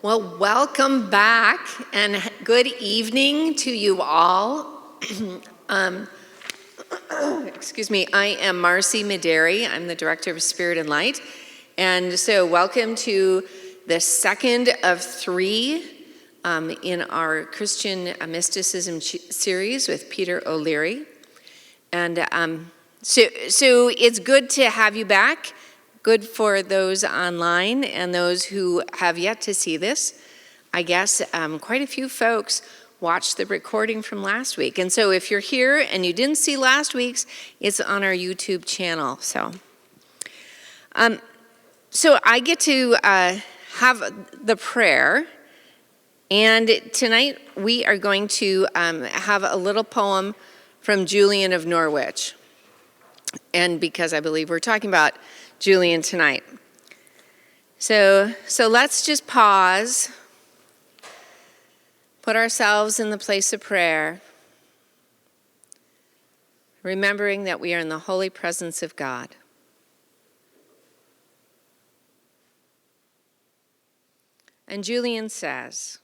Well, welcome back and good evening to you all. Excuse me, I am Marcy Mederi. I'm the Director of Spirit and Light. And so welcome to the second of three in our Christian Mysticism series with Peter O'Leary. And so it's good to have you back. Good for those online and those who have yet to see this. I guess quite a few folks watched the recording from last week. And so if you're here and you didn't see last week's, it's on our YouTube channel. So I get to have the prayer. And tonight we are going to have a little poem from Julian of Norwich. And because I believe we're talking about Julian tonight. So let's just pause, put ourselves in the place of prayer, remembering that we are in the holy presence of God. And Julian says,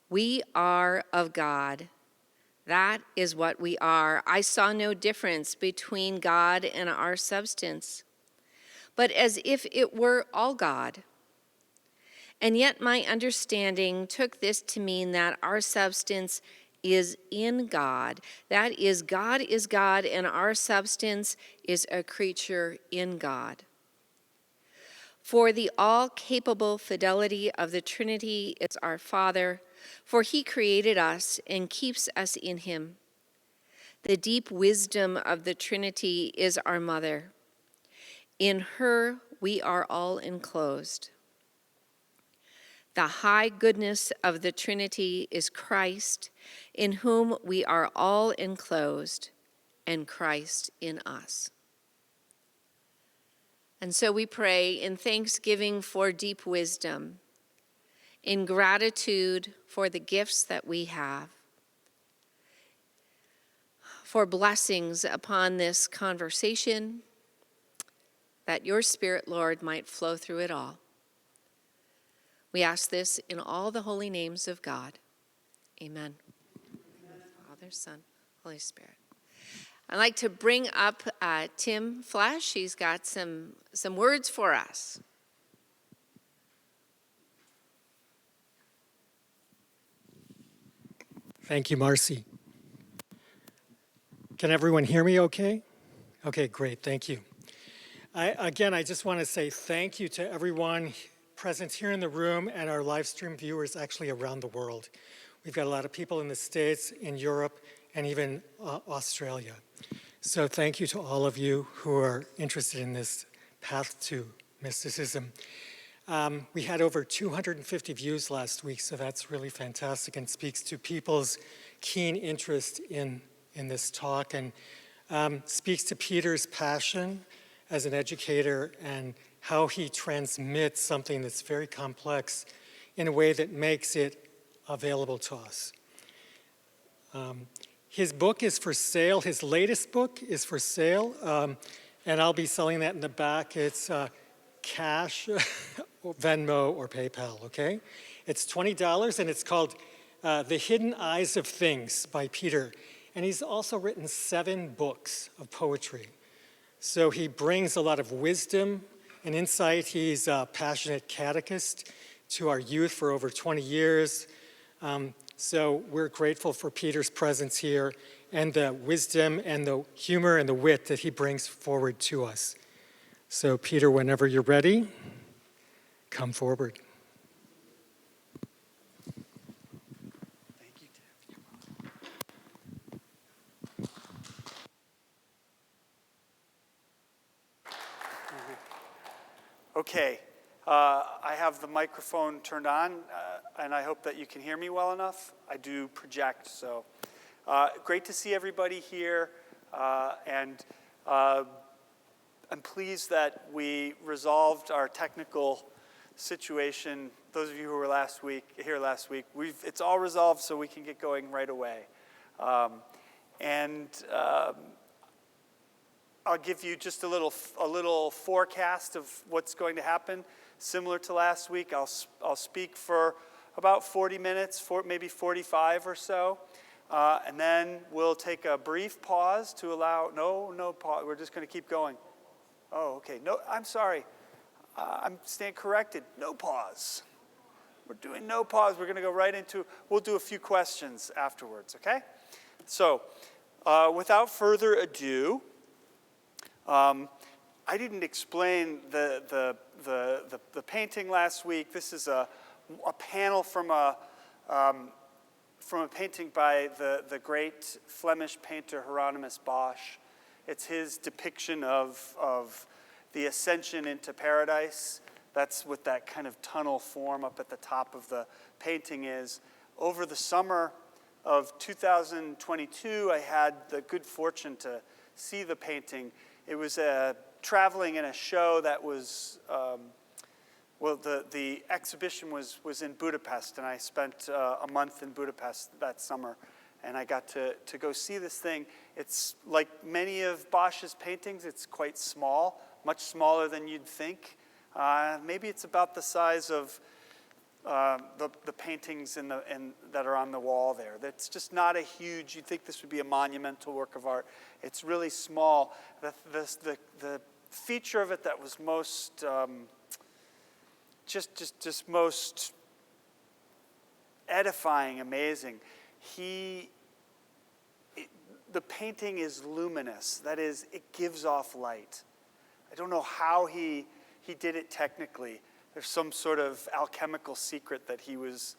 "We are of God. That is what we are. I saw no difference between God and our substance, but as if it were all God. And yet my understanding took this to mean that our substance is in God. That is God and our substance is a creature in God. For the all-capable fidelity of the Trinity is our Father, for he created us and keeps us in him. The deep wisdom of the Trinity is our Mother. In her we are all enclosed. The high goodness of the Trinity is Christ, in whom we are all enclosed, and Christ in us." And so we pray in thanksgiving for deep wisdom, in gratitude for the gifts that we have, for blessings upon this conversation, that your Spirit, Lord, might flow through it all. We ask this in all the holy names of God. Amen. Father, Son, Holy Spirit. I'd like to bring up Tim Flash. He's got some words for us. Thank you, Marcy. Can everyone hear me okay? Okay, great, thank you. I just want to say thank you to everyone present here in the room and our live stream viewers actually around the world. We've got a lot of people in the States, in Europe, and even Australia. So thank you to all of you who are interested in this path to mysticism. We had over 250 views last week, so that's really fantastic and speaks to people's keen interest in this talk and speaks to Peter's passion as an educator and how he transmits something that's very complex in a way that makes it available to us. His book is for sale. His latest book is for sale, and I'll be selling that in the back. It's cash, Venmo, or PayPal, okay? It's $20, and it's called The Hidden Eyes of Things by Peter. And he's also written 7 books of poetry. So he brings a lot of wisdom and insight. He's a passionate catechist to our youth for over 20 years. So we're grateful for Peter's presence here and the wisdom and the humor and the wit that he brings forward to us. So Peter, whenever you're ready, come forward. Thank you, Tim. Okay, I have the microphone turned on, and I hope that you can hear me well enough. I do project, so great to see everybody here, and I'm pleased that we resolved our technical situation. Those of you who were here last week, it's all resolved, so we can get going right away. I'll give you just a little forecast of what's going to happen. Similar to last week, I'll speak for about 40 minutes, maybe 45 or so. And then we'll take a brief pause to allow, no pause, we're just going to keep going. Oh, okay, no, I'm sorry. I'm staying corrected, no pause. We're doing no pause, we're going to go right into, we'll do a few questions afterwards, okay? So, without further ado, I didn't explain the painting last week. This is a panel from a painting by the great Flemish painter Hieronymus Bosch. It's his depiction of the ascension into paradise. That's what that kind of tunnel form up at the top of the painting is. Over the summer of 2022, I had the good fortune to see the painting. It was traveling in a show that was, the exhibition was in Budapest, and I spent a month in Budapest that summer, and I got to go see this thing. It's like many of Bosch's paintings, it's quite small, much smaller than you'd think. Maybe it's about the size of the paintings that are on the wall there. That's just not a huge, you'd think this would be a monumental work of art. It's really small. The feature of it that was most, just most edifying, amazing, the painting is luminous. That is, it gives off light. I don't know how he did it technically. There's some sort of alchemical secret that he was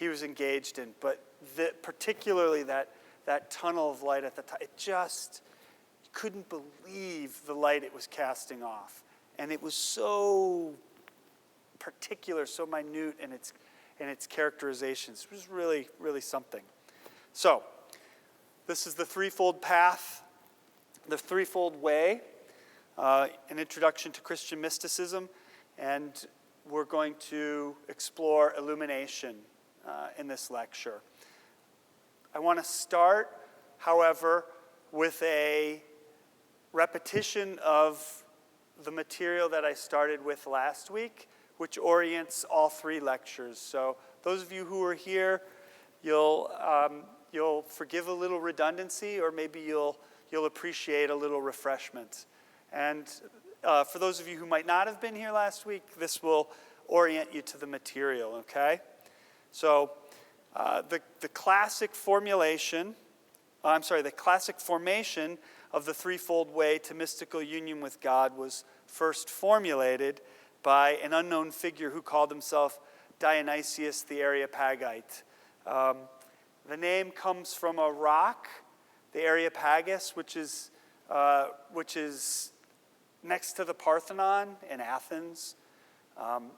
engaged in, but particularly that tunnel of light at the top, it just, you couldn't believe the light it was casting off. And it was so particular, so minute in its characterizations. It was really, really something. So, this is the Threefold Path, the Threefold Way, an introduction to Christian mysticism, and we're going to explore illumination in this lecture. I want to start, however, with a repetition of the material that I started with last week, which orients all three lectures. So those of you who are here, you'll forgive a little redundancy, or maybe you'll appreciate a little refreshment. And for those of you who might not have been here last week, this will orient you to the material, okay? So the classic formation of the Threefold Way to mystical union with God was first formulated by an unknown figure who called himself Dionysius the Areopagite. The name comes from a rock, the Areopagus, which is next to the Parthenon in Athens.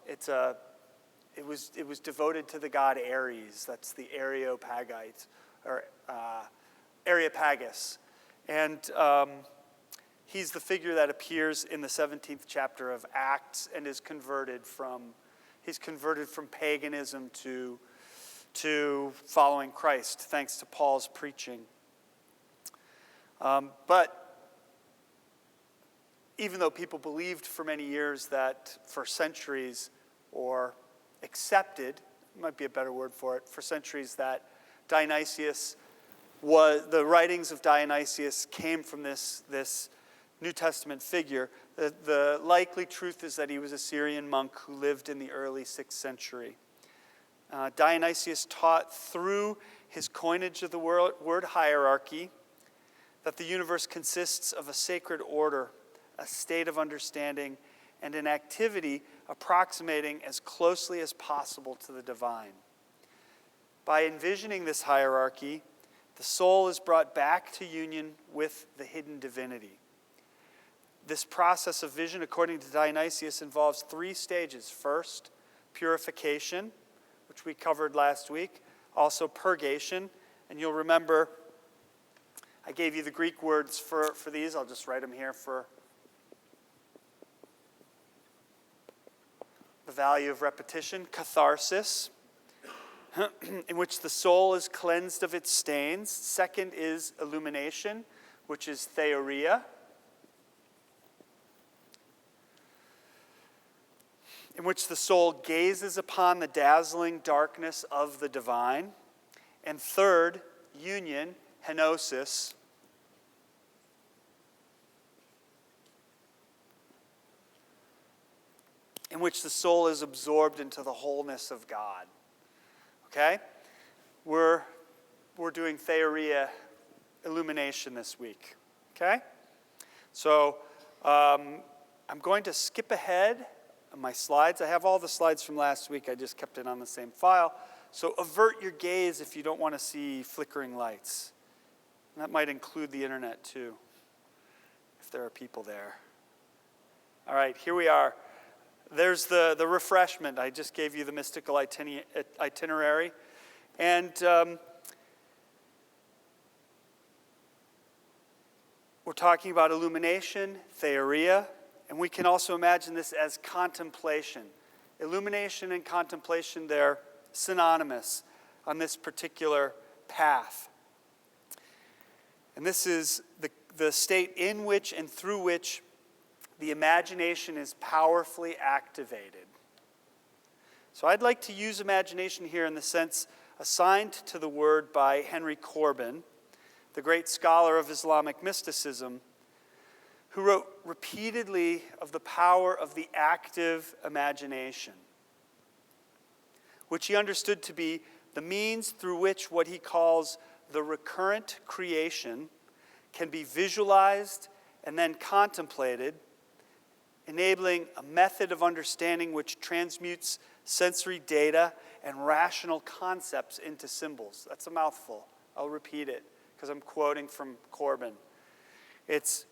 It was devoted to the god Ares. That's the Areopagite, or Areopagus. And he's the figure that appears in the 17th chapter of Acts and is converted from paganism to following Christ, thanks to Paul's preaching. But even though people believed for many years that, for centuries, or accepted, might be a better word for it, for centuries that the writings of Dionysius came from this New Testament figure, the likely truth is that he was a Syrian monk who lived in the early 6th century. Dionysius taught through his coinage of the word hierarchy that the universe consists of a sacred order, a state of understanding, and an activity approximating as closely as possible to the divine. By envisioning this hierarchy, the soul is brought back to union with the hidden divinity. This process of vision, according to Dionysius, involves 3 stages. First, purification, which we covered last week. Also, purgation. And you'll remember, I gave you the Greek words for these. I'll just write them here for the value of repetition. Catharsis, in which the soul is cleansed of its stains. Second is illumination, which is theoria. in which the soul gazes upon the dazzling darkness of the divine. And third, union, henosis, in which the soul is absorbed into the wholeness of God. Okay? We're doing theoria, illumination this week. Okay? So I'm going to skip ahead on my slides. I have all the slides from last week. I just kept it on the same file. So avert your gaze if you don't want to see flickering lights. And that might include the internet too, if there are people there. All right, here we are. There's the refreshment. I just gave you the mystical itinerary. And we're talking about illumination, theoria, and we can also imagine this as contemplation. Illumination and contemplation, they're synonymous on this particular path. And this is the state in which and through which the imagination is powerfully activated. So I'd like to use imagination here in the sense assigned to the word by Henry Corbin, the great scholar of Islamic mysticism, who wrote repeatedly of the power of the active imagination, which he understood to be the means through which what he calls the recurrent creation can be visualized and then contemplated, enabling a method of understanding which transmutes sensory data and rational concepts into symbols. That's a mouthful. I'll repeat it because I'm quoting from Corbin. It's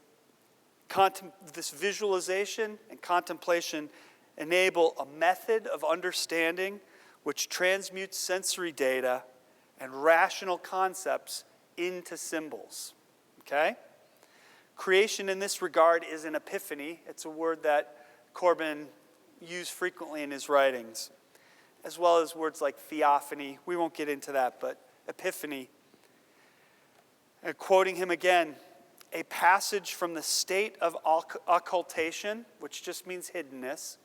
this visualization and contemplation enable a method of understanding which transmutes sensory data and rational concepts into symbols. Okay? Creation in this regard is an epiphany. It's a word that Corbin used frequently in his writings, as well as words like theophany. We won't get into that, but epiphany. And quoting him again, a passage from the state of occultation, which just means hiddenness,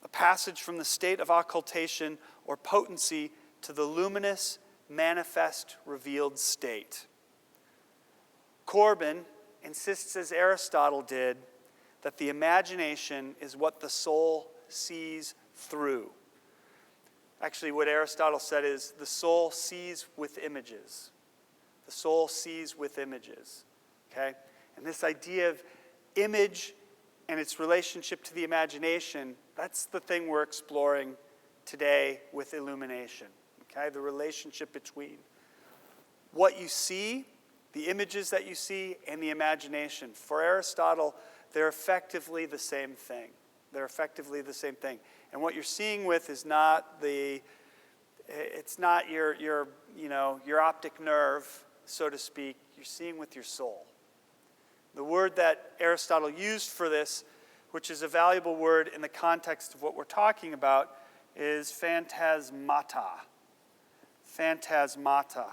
a passage from the state of occultation or potency to the luminous, manifest, revealed state. Corbin insists, as Aristotle did, that the imagination is what the soul sees through. Actually, what Aristotle said is the soul sees with images. The soul sees with images. Okay? And this idea of image and its relationship to the imagination, that's the thing we're exploring today with illumination. Okay? The relationship between what you see, the images that you see, and the imagination. For Aristotle, they're effectively the same thing. They're effectively the same thing. And what you're seeing with is not it's not your optic nerve, so to speak. You're seeing with your soul. The word that Aristotle used for this, which is a valuable word in the context of what we're talking about, is phantasmata. Phantasmata.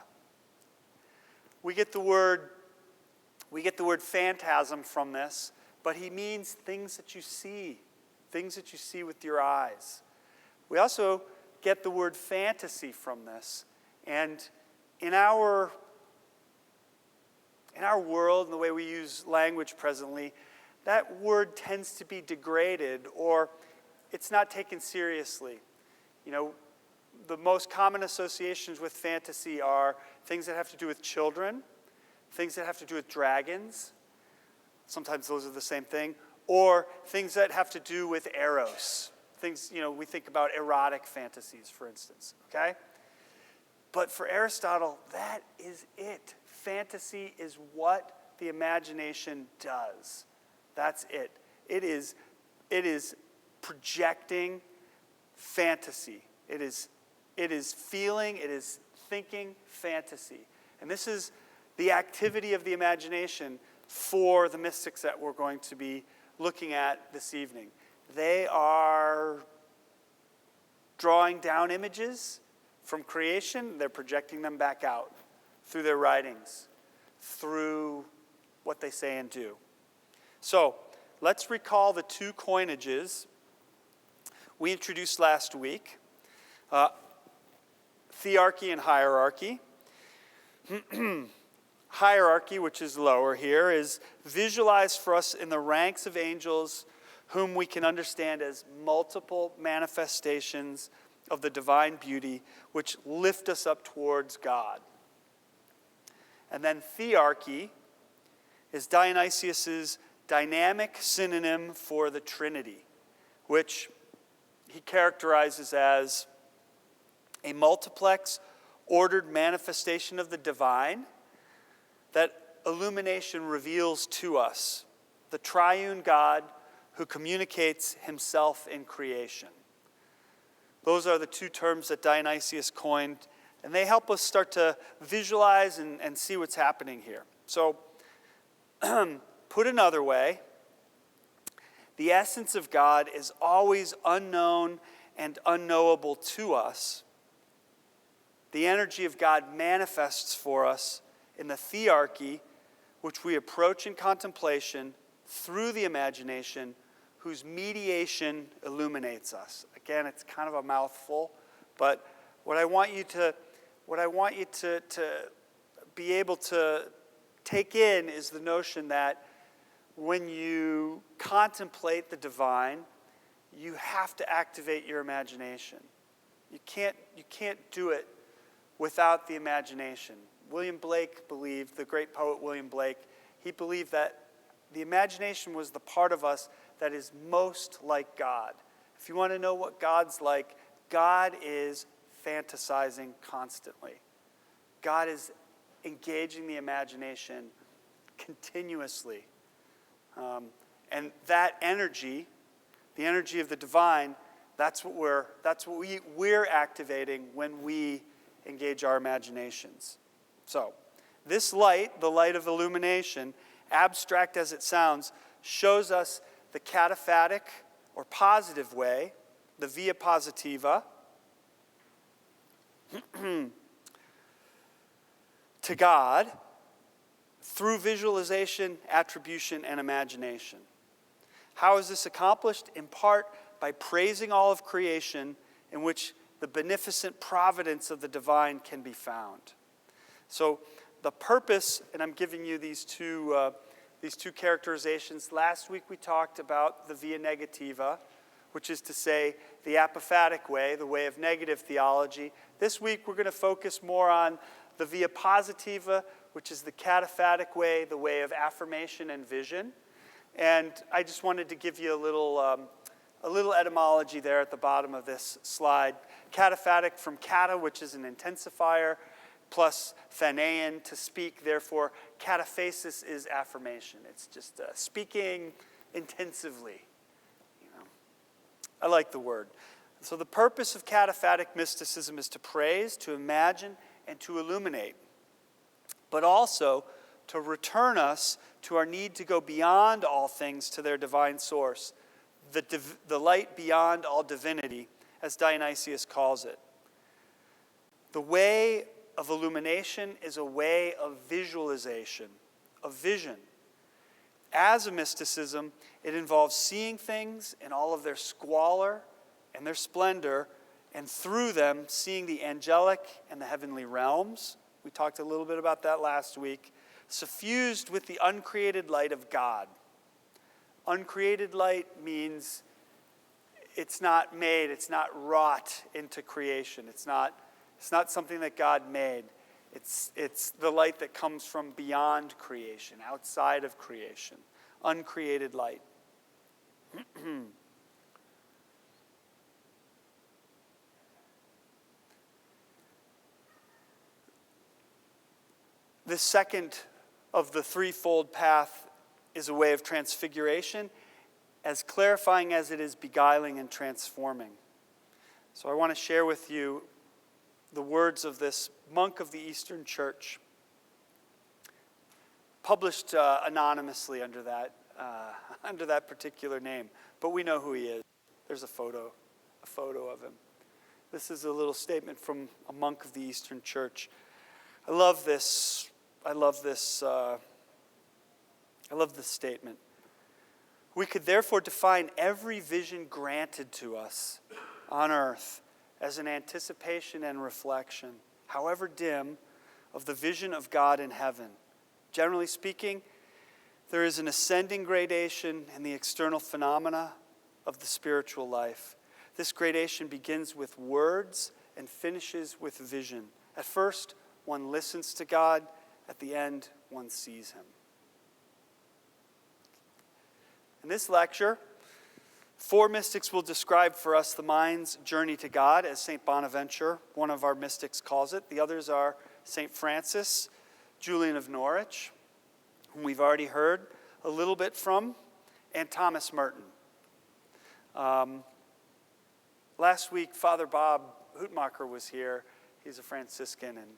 We get the word phantasm from this, but he means things that you see with your eyes. We also get the word fantasy from this, and in our world and the way we use language presently, that word tends to be degraded or it's not taken seriously. You know, the most common associations with fantasy are things that have to do with children, things that have to do with dragons, sometimes those are the same thing, or things that have to do with eros. Things, we think about erotic fantasies, for instance, okay? But for Aristotle, that is it. Fantasy is what the imagination does. That's it. It is projecting fantasy. It is feeling, it is thinking fantasy. And this is the activity of the imagination for the mystics that we're going to be looking at this evening. They are drawing down images from creation. They're projecting them back out through their writings, through what they say and do. So let's recall the two coinages we introduced last week, thearchy and hierarchy. Hierarchy, which is lower here, is visualized for us in the ranks of angels whom we can understand as multiple manifestations of the divine beauty which lift us up towards God. And then thearchy is Dionysius's dynamic synonym for the Trinity, which he characterizes as a multiplex, ordered manifestation of the divine that illumination reveals to us, the triune God who communicates himself in creation. Those are the two terms that Dionysius coined, and they help us start to visualize and see what's happening here. So, put another way, the essence of God is always unknown and unknowable to us. The energy of God manifests for us in the thearchy, which we approach in contemplation through the imagination, whose mediation illuminates us. Again, it's kind of a mouthful, but what I want you to be able to take in is the notion that when you contemplate the divine, you have to activate your imagination. You can't do it without the imagination. William Blake believed, the great poet William Blake, he believed that the imagination was the part of us that is most like God. If you want to know what God's like, God is fantasizing constantly. God is engaging the imagination continuously. And that energy, the energy of the divine, that's what we're activating when we engage our imaginations. So, this light, the light of illumination, abstract as it sounds, shows us the cataphatic or positive way, the via positiva, to God through visualization, attribution, and imagination. How is this accomplished? In part by praising all of creation, in which the beneficent providence of the divine can be found. So the purpose, and I'm giving you these two characterizations. Last week we talked about the via negativa, which is to say the apophatic way, the way of negative theology. This week we're going to focus more on the via positiva, which is the cataphatic way, the way of affirmation and vision. And I just wanted to give you a little etymology there at the bottom of this slide. Cataphatic from kata, which is an intensifier, plus phanein, to speak. Therefore, cataphasis is affirmation. It's just speaking intensively. I like the word. So the purpose of cataphatic mysticism is to praise, to imagine, and to illuminate, but also to return us to our need to go beyond all things to their divine source, the light beyond all divinity, as Dionysius calls it. The way of illumination is a way of visualization, of vision. As a mysticism, it involves seeing things in all of their squalor and their splendor, and through them seeing the angelic and the heavenly realms. We talked a little bit about that last week. Suffused with the uncreated light of God. Uncreated light means it's not made, it's not wrought into creation. It's not something that God made. It's the light that comes from beyond creation, outside of creation. Uncreated light. The second of the threefold path is a way of transfiguration, as clarifying as it is beguiling and transforming. So I want to share with you the words of this monk of the Eastern Church, published anonymously under that particular name, but we know who he is. There's a photo of him. This is a little statement from a monk of the Eastern Church. I love this statement. We could therefore define every vision granted to us on earth as an anticipation and reflection, however dim, of the vision of God in heaven. Generally speaking, there is an ascending gradation in the external phenomena of the spiritual life. This gradation begins with words and finishes with vision. At first, one listens to God. At the end, one sees him. In this lecture, 4 mystics will describe for us the mind's journey to God, as St. Bonaventure, one of our mystics, calls it. The others are St. Francis, Julian of Norwich, whom we've already heard a little bit from, and Thomas Merton. Last week, Father Bob Hootmacher was here. He's a Franciscan, and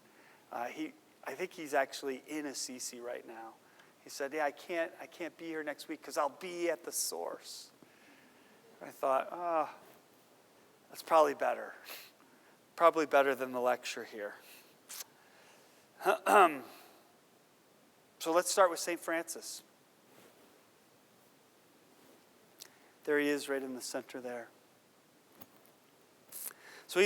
I think he's actually in Assisi right now. He said, "Yeah, I can't be here next week because I'll be at the source." I thought, that's probably better. Probably better than the lecture here. So let's start with St. Francis. There he is right in the center there. So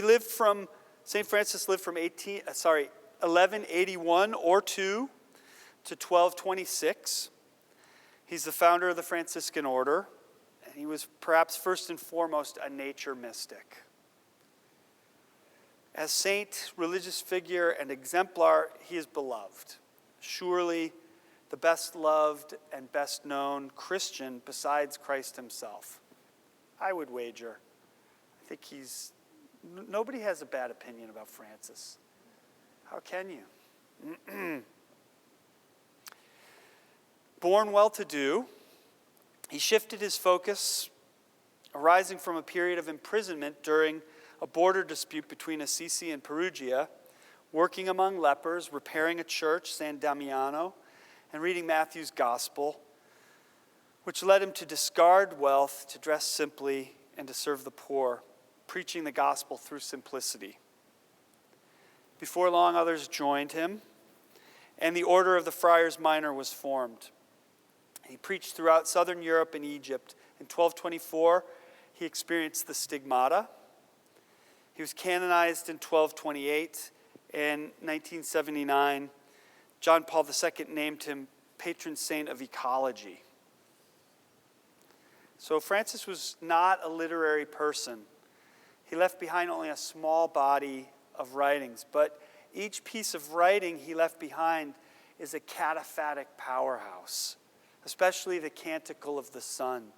St. Francis lived from 1181 or 2 to 1226. He's the founder of the Franciscan order, and he was perhaps first and foremost a nature mystic. As saint, religious figure, and exemplar, he is beloved. Surely the best loved and best known Christian besides Christ himself. I would wager. I think nobody has a bad opinion about Francis. How can you? Born well-to-do, he shifted his focus, arising from a period of imprisonment during a border dispute between Assisi and Perugia, working among lepers, repairing a church, San Damiano, and reading Matthew's gospel, which led him to discard wealth, to dress simply, and to serve the poor, preaching the gospel through simplicity. Before long, others joined him, and the order of the Friars Minor was formed. He preached throughout southern Europe and Egypt. In 1224, he experienced the stigmata. He was canonized in 1228. In 1979, John Paul II named him patron saint of ecology. So Francis was not a literary person. He left behind only a small body of writings, but each piece of writing he left behind is a cataphatic powerhouse, especially the Canticle of the Sun,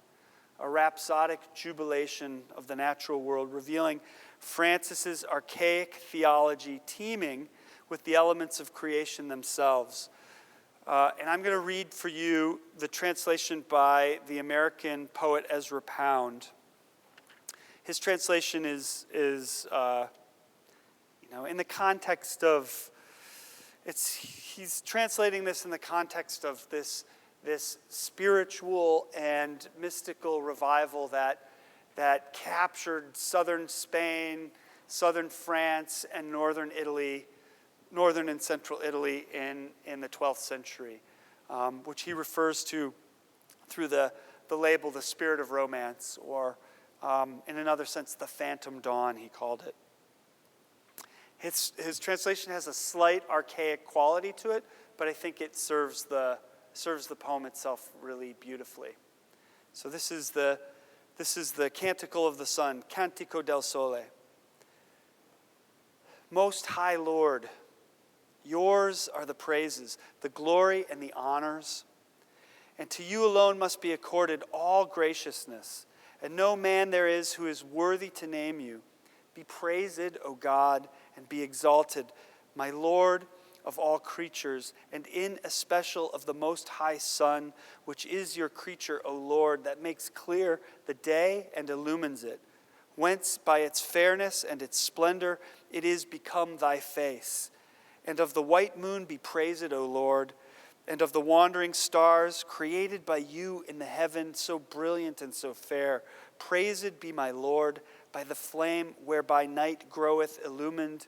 a rhapsodic jubilation of the natural world, revealing Francis's archaic theology teeming with the elements of creation themselves. And I'm going to read for you the translation by the American poet Ezra Pound. His translation is in the context of, he's translating this in the context of this spiritual and mystical revival that captured southern Spain, southern France, and northern and central Italy in the 12th century, which he refers to through the label, the spirit of romance, or in another sense, the phantom dawn, he called it. His translation has a slight archaic quality to it, but I think it serves the poem itself really beautifully. So this is the Canticle of the Sun, Cantico del Sole. Most High Lord, yours are the praises, the glory, and the honors. And to you alone must be accorded all graciousness. And no man there is who is worthy to name you. Be praised, O God, and be exalted, my Lord of all creatures, and in especial of the Most High Sun, which is your creature, O Lord, that makes clear the day and illumines it, whence by its fairness and its splendor it is become thy face. And of the white moon be praised, O Lord, and of the wandering stars created by you in the heaven, so brilliant and so fair. Praised be my Lord, by the flame whereby night groweth illumined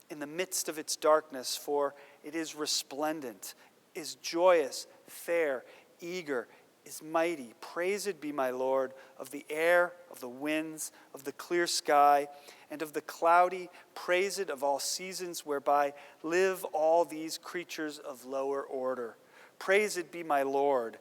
in the midst of its darkness, for it is resplendent, is joyous, fair, eager, is mighty. Praised be my Lord of the air, of the winds, of the clear sky, and of the cloudy, praised of all seasons, whereby live all these creatures of lower order. Praised be my Lord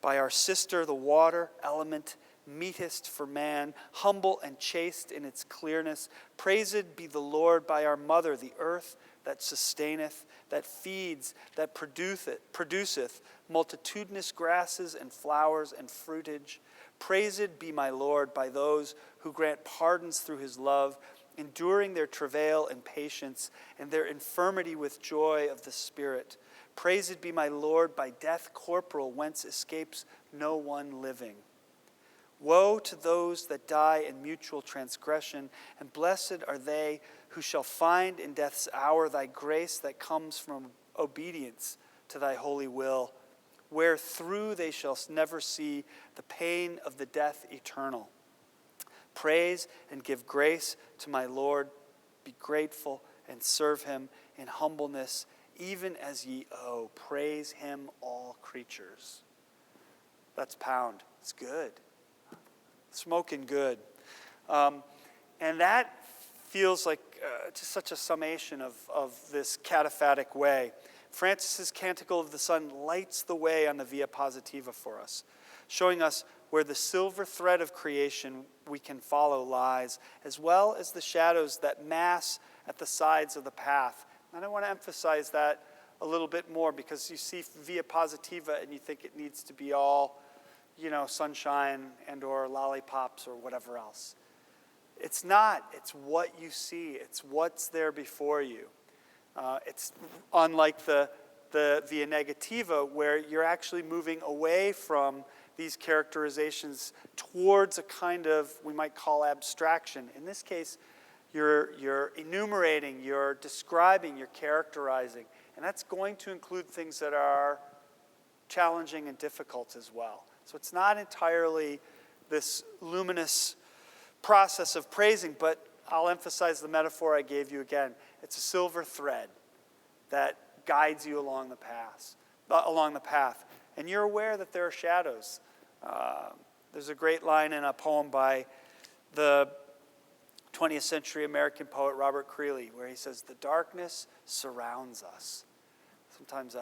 by our sister, the water element, meetest for man, humble and chaste in its clearness. Praised be the Lord by our mother, the earth, that sustaineth, that feeds, that produceth multitudinous grasses and flowers and fruitage. Praised be my Lord by those who grant pardons through his love, enduring their travail and patience, and their infirmity with joy of the Spirit. Praised be my Lord by death corporal, whence escapes no one living. Woe to those that die in mutual transgression, and blessed are they who shall find in death's hour thy grace that comes from obedience to thy holy will, wherethrough they shall never see the pain of the death eternal. Praise and give grace to my Lord. Be grateful and serve him in humbleness, even as ye owe. Praise him, all creatures. That's Pound. It's good. Smoking good. And that feels like just such a summation of this cataphatic way. Francis's Canticle of the Sun lights the way on the Via Positiva for us, showing us where the silver thread of creation we can follow lies, as well as the shadows that mass at the sides of the path. And I want to emphasize that a little bit more, because you see Via Positiva and you think it needs to be all, sunshine and or lollipops or whatever else. It's not. It's what you see. It's what's there before you. It's unlike the Via Negativa, where you're actually moving away from these characterizations towards a kind of, we might call, abstraction. In this case, you're enumerating, you're describing, you're characterizing. And that's going to include things that are challenging and difficult as well. So it's not entirely this luminous process of praising, but I'll emphasize the metaphor I gave you again. It's a silver thread that guides you along the path. And you're aware that there are shadows. There's a great line in a poem by the 20th century American poet Robert Creeley, where he says, "The darkness surrounds us." Sometimes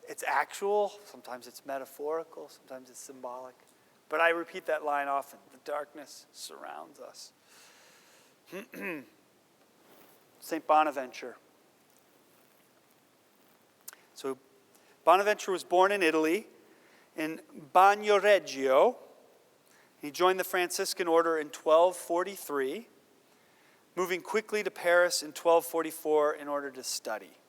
it's actual, sometimes it's metaphorical, sometimes it's symbolic. But I repeat that line often. The darkness surrounds us. St. Bonaventure. So Bonaventure was born in Italy, in Bagnoregio. He joined the Franciscan order in 1243, moving quickly to Paris in 1244 in order to study.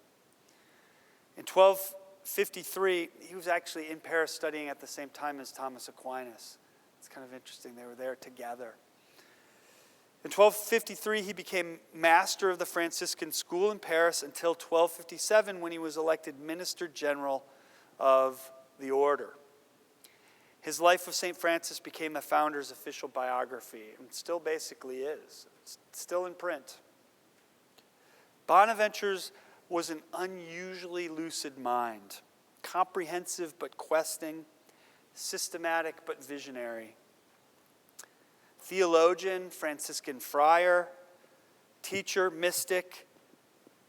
In 1253, he was actually in Paris studying at the same time as Thomas Aquinas. It's kind of interesting. They were there together. In 1253, he became master of the Franciscan school in Paris until 1257, when he was elected minister general of the order. His Life of St. Francis became the founder's official biography, and still basically is. It's still in print. Bonaventure's was an unusually lucid mind, comprehensive but questing, systematic but visionary. Theologian, Franciscan friar, teacher, mystic,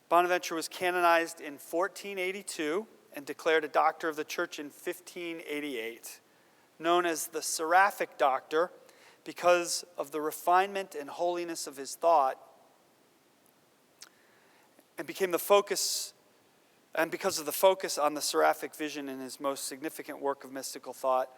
Bonaventure was canonized in 1482 and declared a doctor of the church in 1588, known as the Seraphic Doctor because of the refinement and holiness of his thought, and became the focus, and because of the focus on the seraphic vision in his most significant work of mystical thought,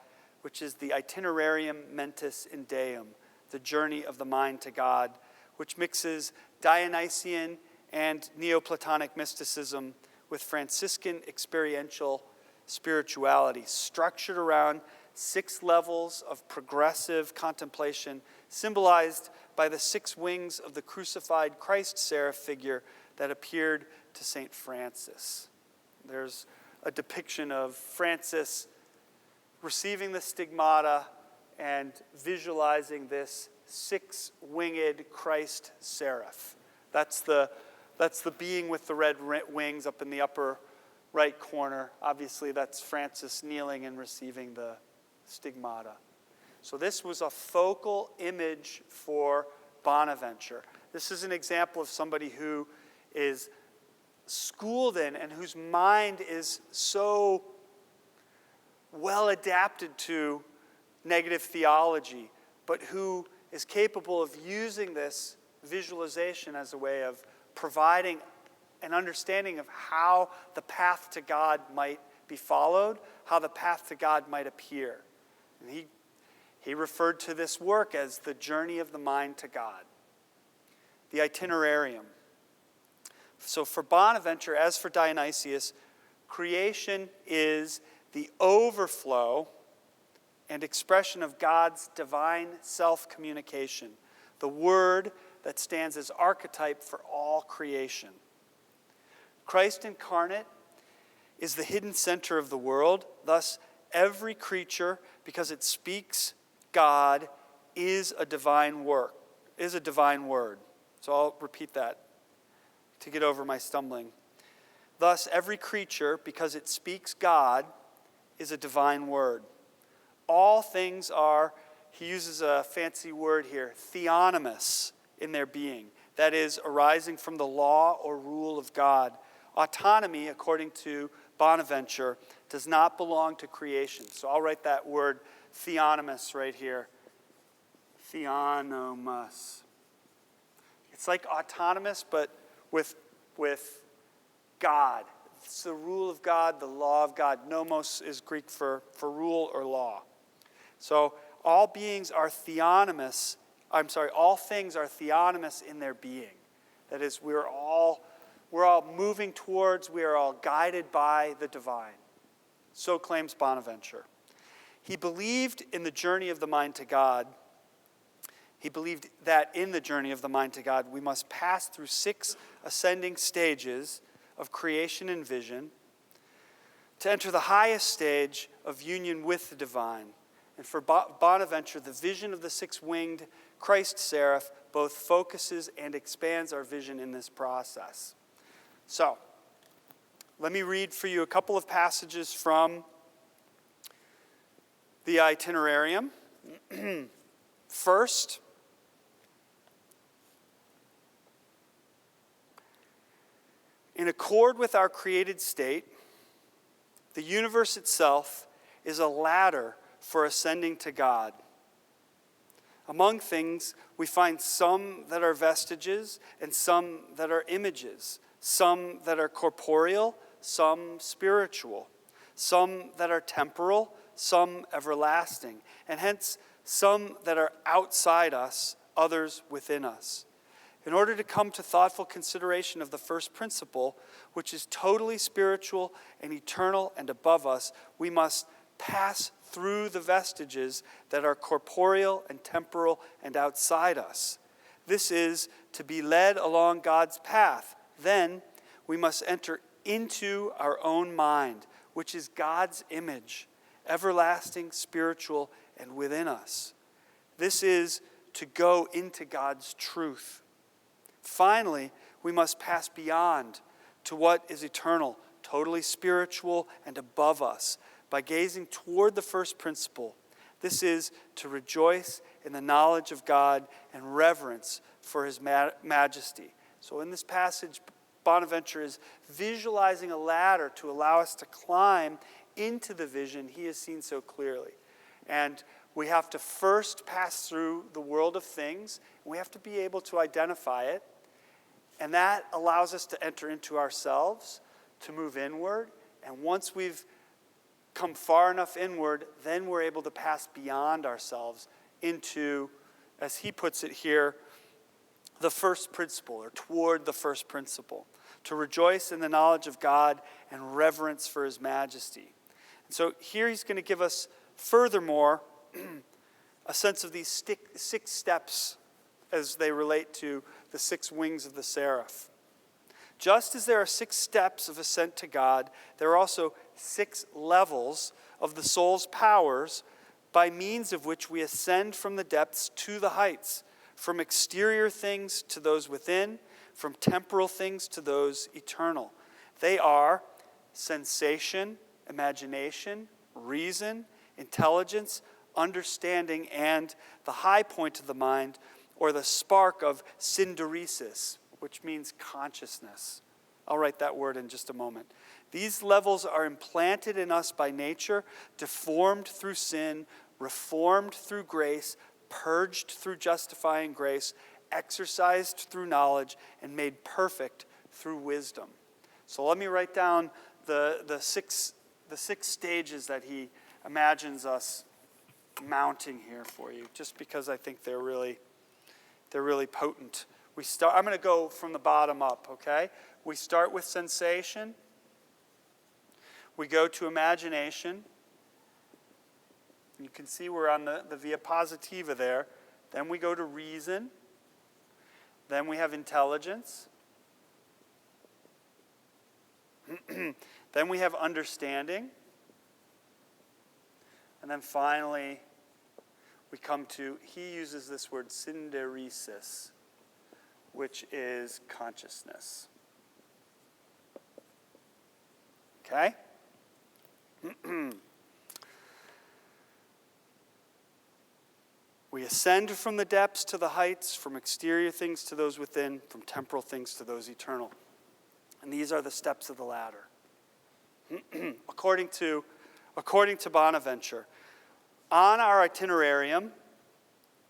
which is the Itinerarium Mentis in Deum, the journey of the mind to God, which mixes Dionysian and Neoplatonic mysticism with Franciscan experiential spirituality, structured around 6 levels of progressive contemplation, symbolized by the 6 wings of the crucified Christ seraph figure that appeared to St. Francis. There's a depiction of Francis receiving the stigmata and visualizing this 6-winged Christ seraph. That's the being with the red wings up in the upper right corner, obviously that's Francis kneeling and receiving the stigmata. So this was a focal image for Bonaventure. This is an example of somebody who is schooled in and whose mind is so well adapted to negative theology, but who is capable of using this visualization as a way of providing an understanding of how the path to God might be followed, how the path to God might appear. And he referred to this work as the journey of the mind to God, the itinerarium. So for Bonaventure, as for Dionysius, creation is the overflow and expression of God's divine self-communication, the word that stands as archetype for all creation. Christ incarnate is the hidden center of the world. Thus, every creature, because it speaks God, is a divine work, is a divine word. So I'll repeat that to get over my stumbling. Thus, every creature, because it speaks God, is a divine word. All things are, he uses a fancy word here, theonomous in their being. That is, arising from the law or rule of God. Autonomy, according to Bonaventure, does not belong to creation. So I'll write that word theonomous right here. Theonomous. It's like autonomous, but with God. It's the rule of God, the law of God. Nomos is Greek for rule or law. So all beings are theonomous. All things are theonomous in their being. That is, we're all moving towards, we are all guided by the divine. So claims Bonaventure. He believed in the journey of the mind to God. He believed that in the journey of the mind to God, we must pass through 6 ascending stages of creation and vision to enter the highest stage of union with the divine. And for Bonaventure, the vision of the 6-winged Christ seraph both focuses and expands our vision in this process. So, let me read for you a couple of passages from the itinerarium. First, in accord with our created state, the universe itself is a ladder for ascending to God. Among things, we find some that are vestiges and some that are images, some that are corporeal, some spiritual, some that are temporal, some everlasting, and hence some that are outside us, others within us. In order to come to thoughtful consideration of the first principle, which is totally spiritual and eternal and above us, we must pass through the vestiges that are corporeal and temporal and outside us. This is to be led along God's path. Then we must enter into our own mind, which is God's image, everlasting, spiritual, and within us. This is to go into God's truth. Finally, we must pass beyond to what is eternal, totally spiritual, and above us by gazing toward the first principle. This is to rejoice in the knowledge of God and reverence for his majesty. So in this passage, Bonaventure is visualizing a ladder to allow us to climb into the vision he has seen so clearly. And we have to first pass through the world of things. We have to be able to identify it. And that allows us to enter into ourselves, to move inward. And once we've come far enough inward, then we're able to pass beyond ourselves into, as he puts it here, the first principle, or toward the first principle, to rejoice in the knowledge of God and reverence for his majesty. And so here he's going to give us, furthermore, a sense of these 6 steps as they relate to the 6 wings of the seraph. Just as there are 6 steps of ascent to God, there are also 6 levels of the soul's powers by means of which we ascend from the depths to the heights, from exterior things to those within, from temporal things to those eternal. They are sensation, imagination, reason, intelligence, understanding, and the high point of the mind, or the spark of synderesis, which means consciousness. I'll write that word in just a moment. These levels are implanted in us by nature, deformed through sin, reformed through grace, purged through justifying grace, exercised through knowledge, and made perfect through wisdom. So let me write down the six stages that he imagines us mounting here for you, just because I think they're really potent. I'm going to go from the bottom up, okay? We start with sensation. We go to imagination. You can see we're on the via positiva there. Then we go to reason. Then we have intelligence. Then we have understanding. And then finally, we come to, he uses this word synderesis, which is consciousness. Okay? We ascend from the depths to the heights, from exterior things to those within, from temporal things to those eternal. And these are the steps of the ladder. According to Bonaventure, on our itinerarium,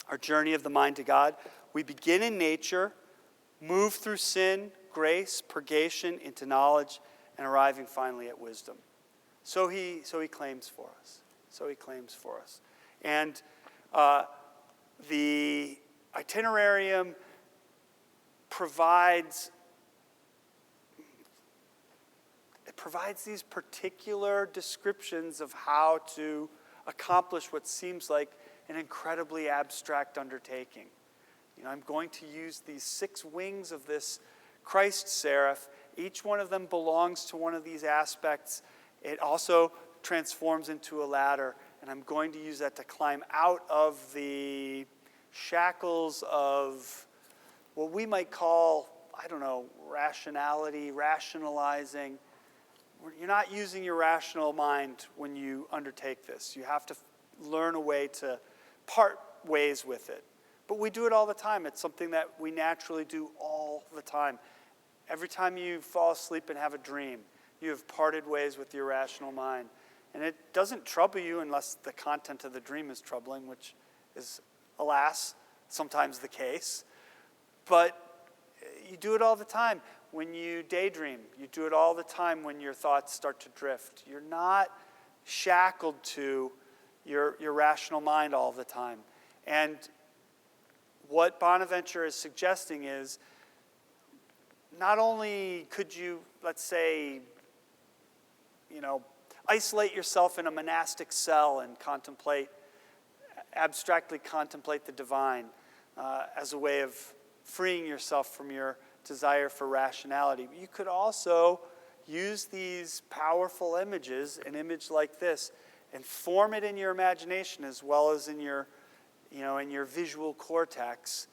our journey of the mind to God, we begin in nature, move through sin, grace, purgation, into knowledge, and arriving finally at wisdom. So he claims for us. And the itinerarium provides these particular descriptions of how to accomplish what seems like an incredibly abstract undertaking. I'm going to use these 6 wings of this Christ seraph. Each one of them belongs to one of these aspects. It also transforms into a ladder, and I'm going to use that to climb out of the shackles of what we might call, rationality, rationalizing. You're not using your rational mind when you undertake this. You have to learn a way to part ways with it. But we do it all the time. It's something that we naturally do all the time. Every time you fall asleep and have a dream, you have parted ways with your rational mind. And it doesn't trouble you unless the content of the dream is troubling, which is, alas, sometimes the case. But you do it all the time. When you daydream, you do it all the time when your thoughts start to drift. You're not shackled to your rational mind all the time. And what Bonaventure is suggesting is, not only could you, let's say, isolate yourself in a monastic cell and abstractly contemplate the divine as a way of freeing yourself from your desire for rationality. But you could also use these powerful images, an image like this, and form it in your imagination as well as in your visual cortex,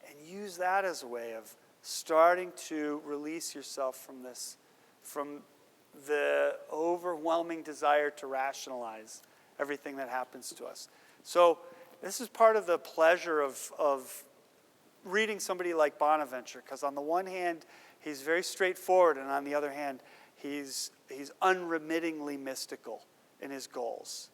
and use that as a way of starting to release yourself from the overwhelming desire to rationalize everything that happens to us. So this is part of the pleasure of reading somebody like Bonaventure, because on the one hand, he's very straightforward, and on the other hand, he's unremittingly mystical in his goals.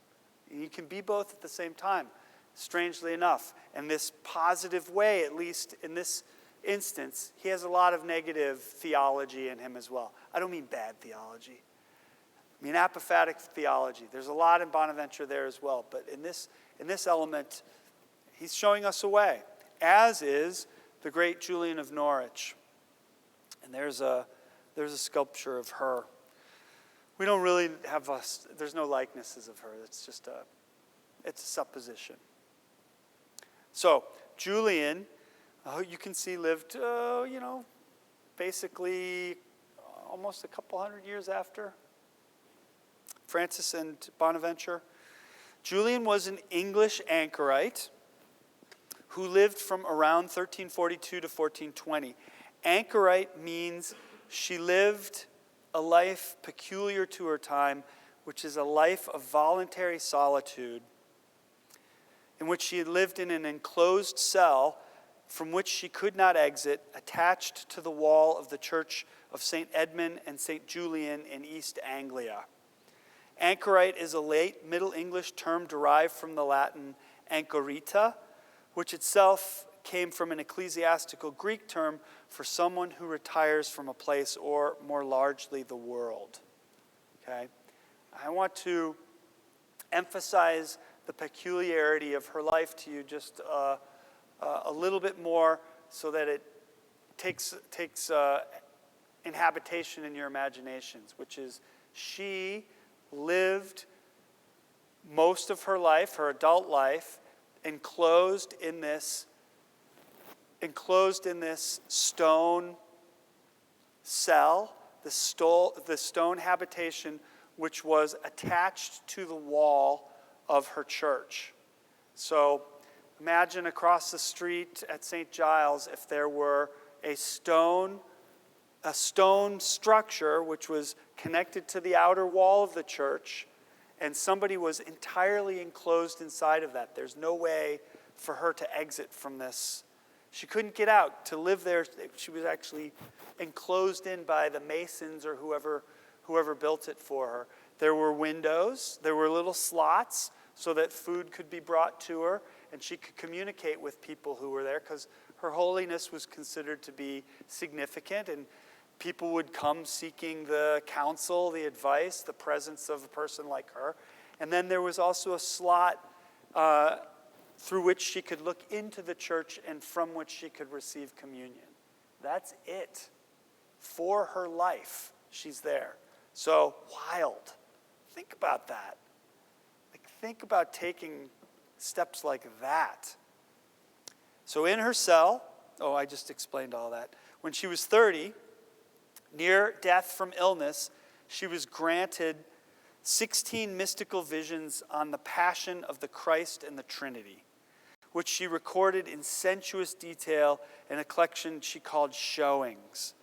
And you can be both at the same time, strangely enough. In this positive way, at least in this instance, he has a lot of negative theology in him as well. I don't mean bad theology. I mean apophatic theology. There's a lot in Bonaventure there as well. But in this element, he's showing us a way, as is the great Julian of Norwich. And there's a sculpture of her. We don't really have there's no likenesses of her. It's just it's a supposition. So Julian, you can see, lived, basically almost a couple hundred years after Francis and Bonaventure. Julian was an English anchorite who lived from around 1342 to 1420. Anchorite means she lived a life peculiar to her time, which is a life of voluntary solitude, in which she had lived in an enclosed cell from which she could not exit, attached to the wall of the church of St. Edmund and St. Julian in East Anglia. Anchorite is a late Middle English term derived from the Latin anchorita, which itself came from an ecclesiastical Greek term for someone who retires from a place, or more largely the world. Okay? I want to emphasize the peculiarity of her life to you just a little bit more, so that it takes inhabitation in your imaginations, which is she lived most of her life, her adult life, enclosed in this stone cell, the stone habitation, which was attached to the wall of her church. So imagine across the street at St. Giles if there were a stone structure which was connected to the outer wall of the church, and somebody was entirely enclosed inside of that. There's no way for her to exit from this. She couldn't get out. To live there, she was actually enclosed in by the masons or whoever built it for her. There were windows, there were little slots so that food could be brought to her, and she could communicate with people who were there, because her holiness was considered to be significant, and people would come seeking the counsel, the advice, the presence of a person like her. And then there was also a slot through which she could look into the church and from which she could receive communion. That's it. For her life, she's there. So wild. Think about that. Think about taking steps like that. So in her cell, I just explained all that. When she was 30, near death from illness, she was granted 16 mystical visions on the passion of the Christ and the Trinity, which she recorded in sensuous detail in a collection she called Showings,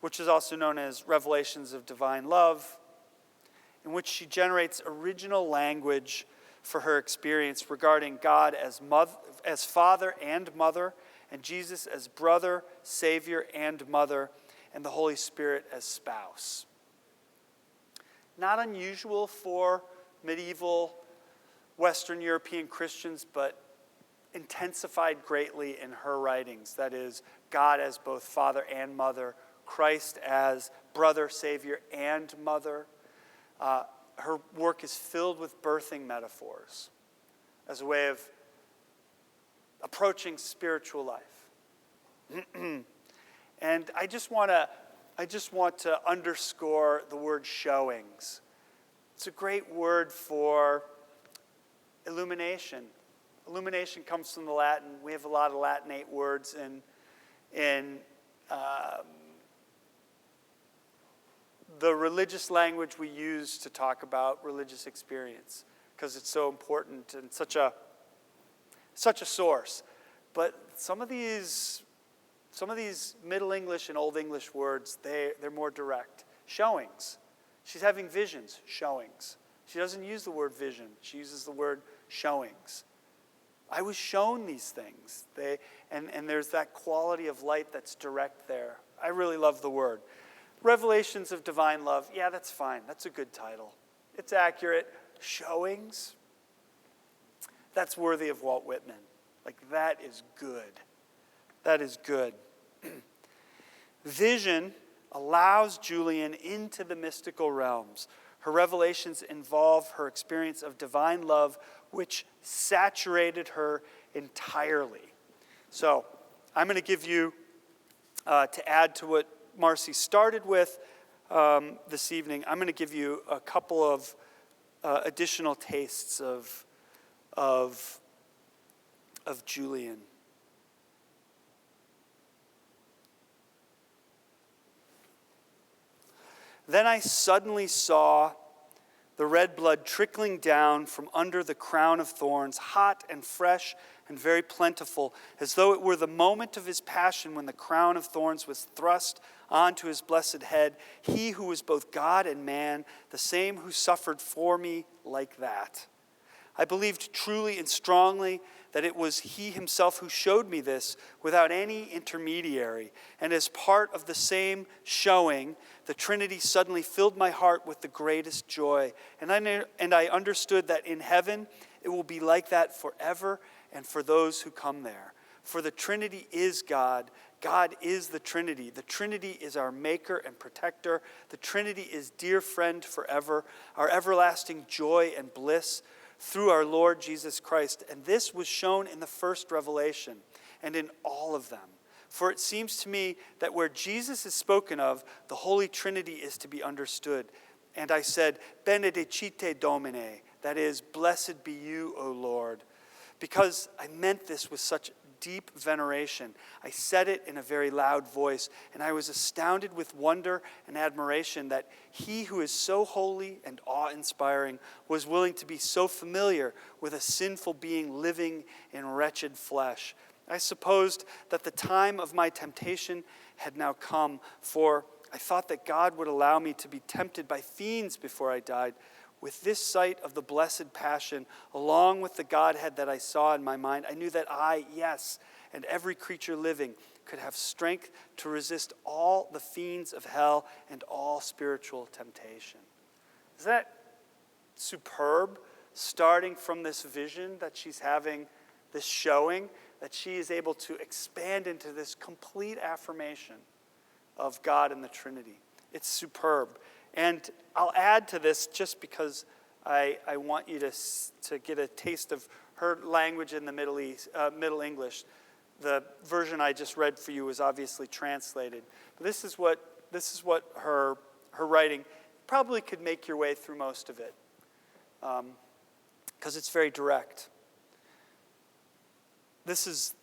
which is also known as Revelations of Divine Love, in which she generates original language for her experience regarding God as Father and Mother, and Jesus as brother, Savior, and Mother, and the Holy Spirit as spouse. Not unusual for medieval Western European Christians, but intensified greatly in her writings. That is, God as both Father and Mother, Christ as brother, Savior, and Mother. Her work is filled with birthing metaphors as a way of approaching spiritual life. And I just want to underscore the word showings. It's a great word for illumination. Illumination comes from the Latin. We have a lot of Latinate words in the religious language we use to talk about religious experience, because it's so important and such a source. But some of these Middle English and Old English words, they're more direct. Showings. She's having visions. Showings. She doesn't use the word vision. She uses the word showings. I was shown these things. And there's that quality of light that's direct there. I really love the word. Revelations of Divine Love. Yeah, that's fine. That's a good title. It's accurate. Showings. That's worthy of Walt Whitman. That is good. That is good. Vision allows Julian into the mystical realms. Her revelations involve her experience of divine love, which saturated her entirely. So I'm going to give you, to add to what Marcy started with this evening, I'm going to give you a couple of additional tastes of Julian. Then I suddenly saw the red blood trickling down from under the crown of thorns, hot and fresh and very plentiful, as though it were the moment of his passion when the crown of thorns was thrust onto his blessed head. He who was both God and man, the same who suffered for me like that. I believed truly and strongly that it was he himself who showed me this without any intermediary. And as part of the same showing, the Trinity suddenly filled my heart with the greatest joy. And I understood that in heaven it will be like that forever and for those who come there. For the Trinity is God. God is the Trinity. The Trinity is our maker and protector. The Trinity is dear friend forever, our everlasting joy and bliss through our Lord Jesus Christ. And this was shown in the first revelation and in all of them. For it seems to me that where Jesus is spoken of, the Holy Trinity is to be understood. And I said, Benedicite Domine, that is, blessed be you, O Lord. Because I meant this with such deep veneration. I said it in a very loud voice, and I was astounded with wonder and admiration that he who is so holy and awe-inspiring was willing to be so familiar with a sinful being living in wretched flesh. I supposed that the time of my temptation had now come, for I thought that God would allow me to be tempted by fiends before I died. With this sight of the blessed passion, along with the Godhead that I saw in my mind, I knew that I, yes, and every creature living, could have strength to resist all the fiends of hell and all spiritual temptation. Is that superb? Starting from this vision that she's having, this showing, that she is able to expand into this complete affirmation of God and the Trinity. It's superb. And I'll add to this just because I want you to get a taste of her language in the Middle English. The version I just read for you was obviously translated. But this is what her writing probably could make your way through most of it, because it's very direct. This is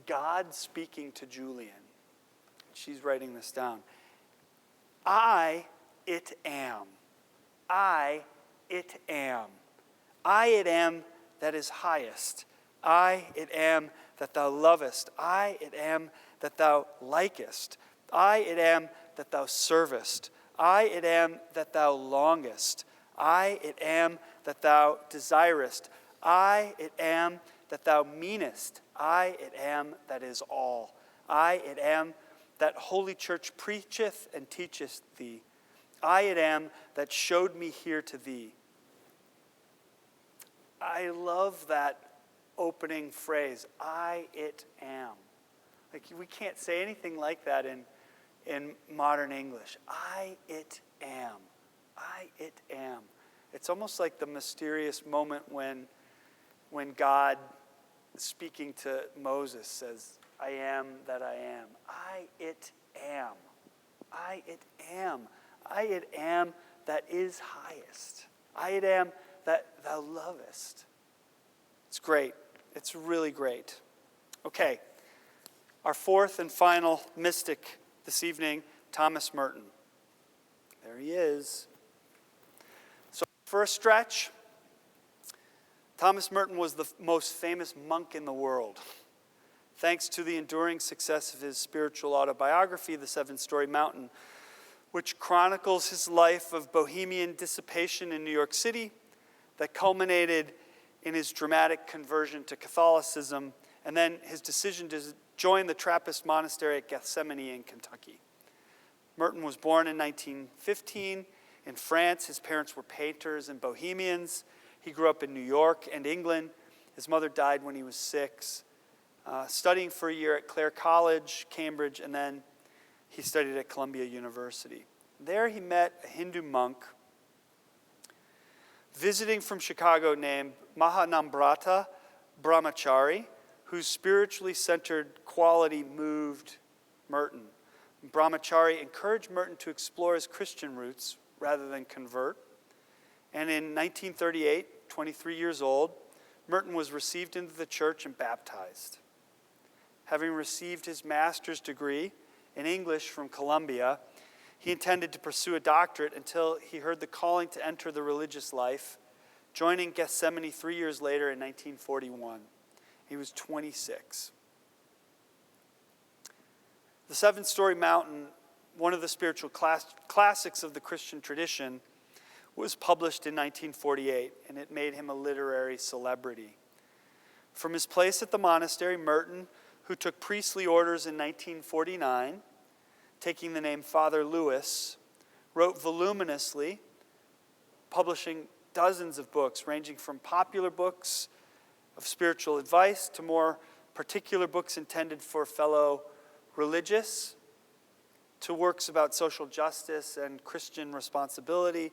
God speaking to Julian. She's writing this down. I, it am. I, it am. I, it am that is highest. I, it am that thou lovest. I, it am that thou likest. I, it am that thou servest. I, it am that thou longest. I, it am that thou desirest. I, it am that thou meanest. I, it am that is all. I, it am that Holy Church preacheth and teacheth thee. I, it am that showed me here to thee. I love that opening phrase, I, it am. Like, we can't say anything like that in modern English. I, it am. I, it am. It's almost like the mysterious moment when God, speaking to Moses, says, I am that I am. I, it am. I, it am. I, it am that is highest. I, it am that thou lovest. It's great. It's really great. Okay. Our fourth and final mystic this evening, Thomas Merton. There he is. So for a stretch, Thomas Merton was the most famous monk in the world. Thanks to the enduring success of his spiritual autobiography, The Seven-Story Mountain, which chronicles his life of bohemian dissipation in New York City that culminated in his dramatic conversion to Catholicism and then his decision to join the Trappist monastery at Gethsemane in Kentucky. Merton was born in 1915 in France. His parents were painters and bohemians. He grew up in New York and England. His mother died when he was 6. Studying for a year at Clare College, Cambridge, and then he studied at Columbia University. There he met a Hindu monk visiting from Chicago named Mahanambrata Brahmachari, whose spiritually centered quality moved Merton. Brahmachari encouraged Merton to explore his Christian roots rather than convert. And in 1938, 23 years old, Merton was received into the church and baptized. Having received his master's degree in English from Columbia, He intended to pursue a doctorate until he heard the calling to enter the religious life, joining Gethsemane 3 years later in 1941. He was 26. The Seven-Story Mountain, one of the spiritual classics of the Christian tradition, was published in 1948, and it made him a literary celebrity. From his place at the monastery, Merton, who took priestly orders in 1949, taking the name Father Lewis, wrote voluminously, publishing dozens of books, ranging from popular books of spiritual advice to more particular books intended for fellow religious, to works about social justice and Christian responsibility.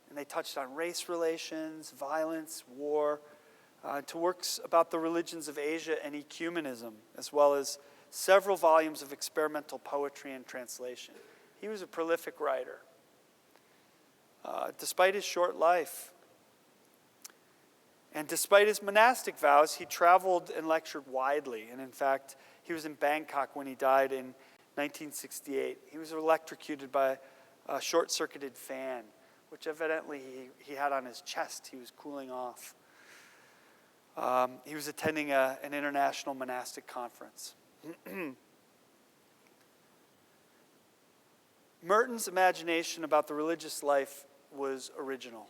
And they touched on race relations, violence, war, to works about the religions of Asia and ecumenism, as well as several volumes of experimental poetry and translation. He was a prolific writer. Despite his short life, and despite his monastic vows, he traveled and lectured widely. And in fact, he was in Bangkok when he died in 1968. He was electrocuted by a short-circuited fan, which evidently he had on his chest. He was cooling off. He was attending an international monastic conference. Merton's imagination about the religious life was original.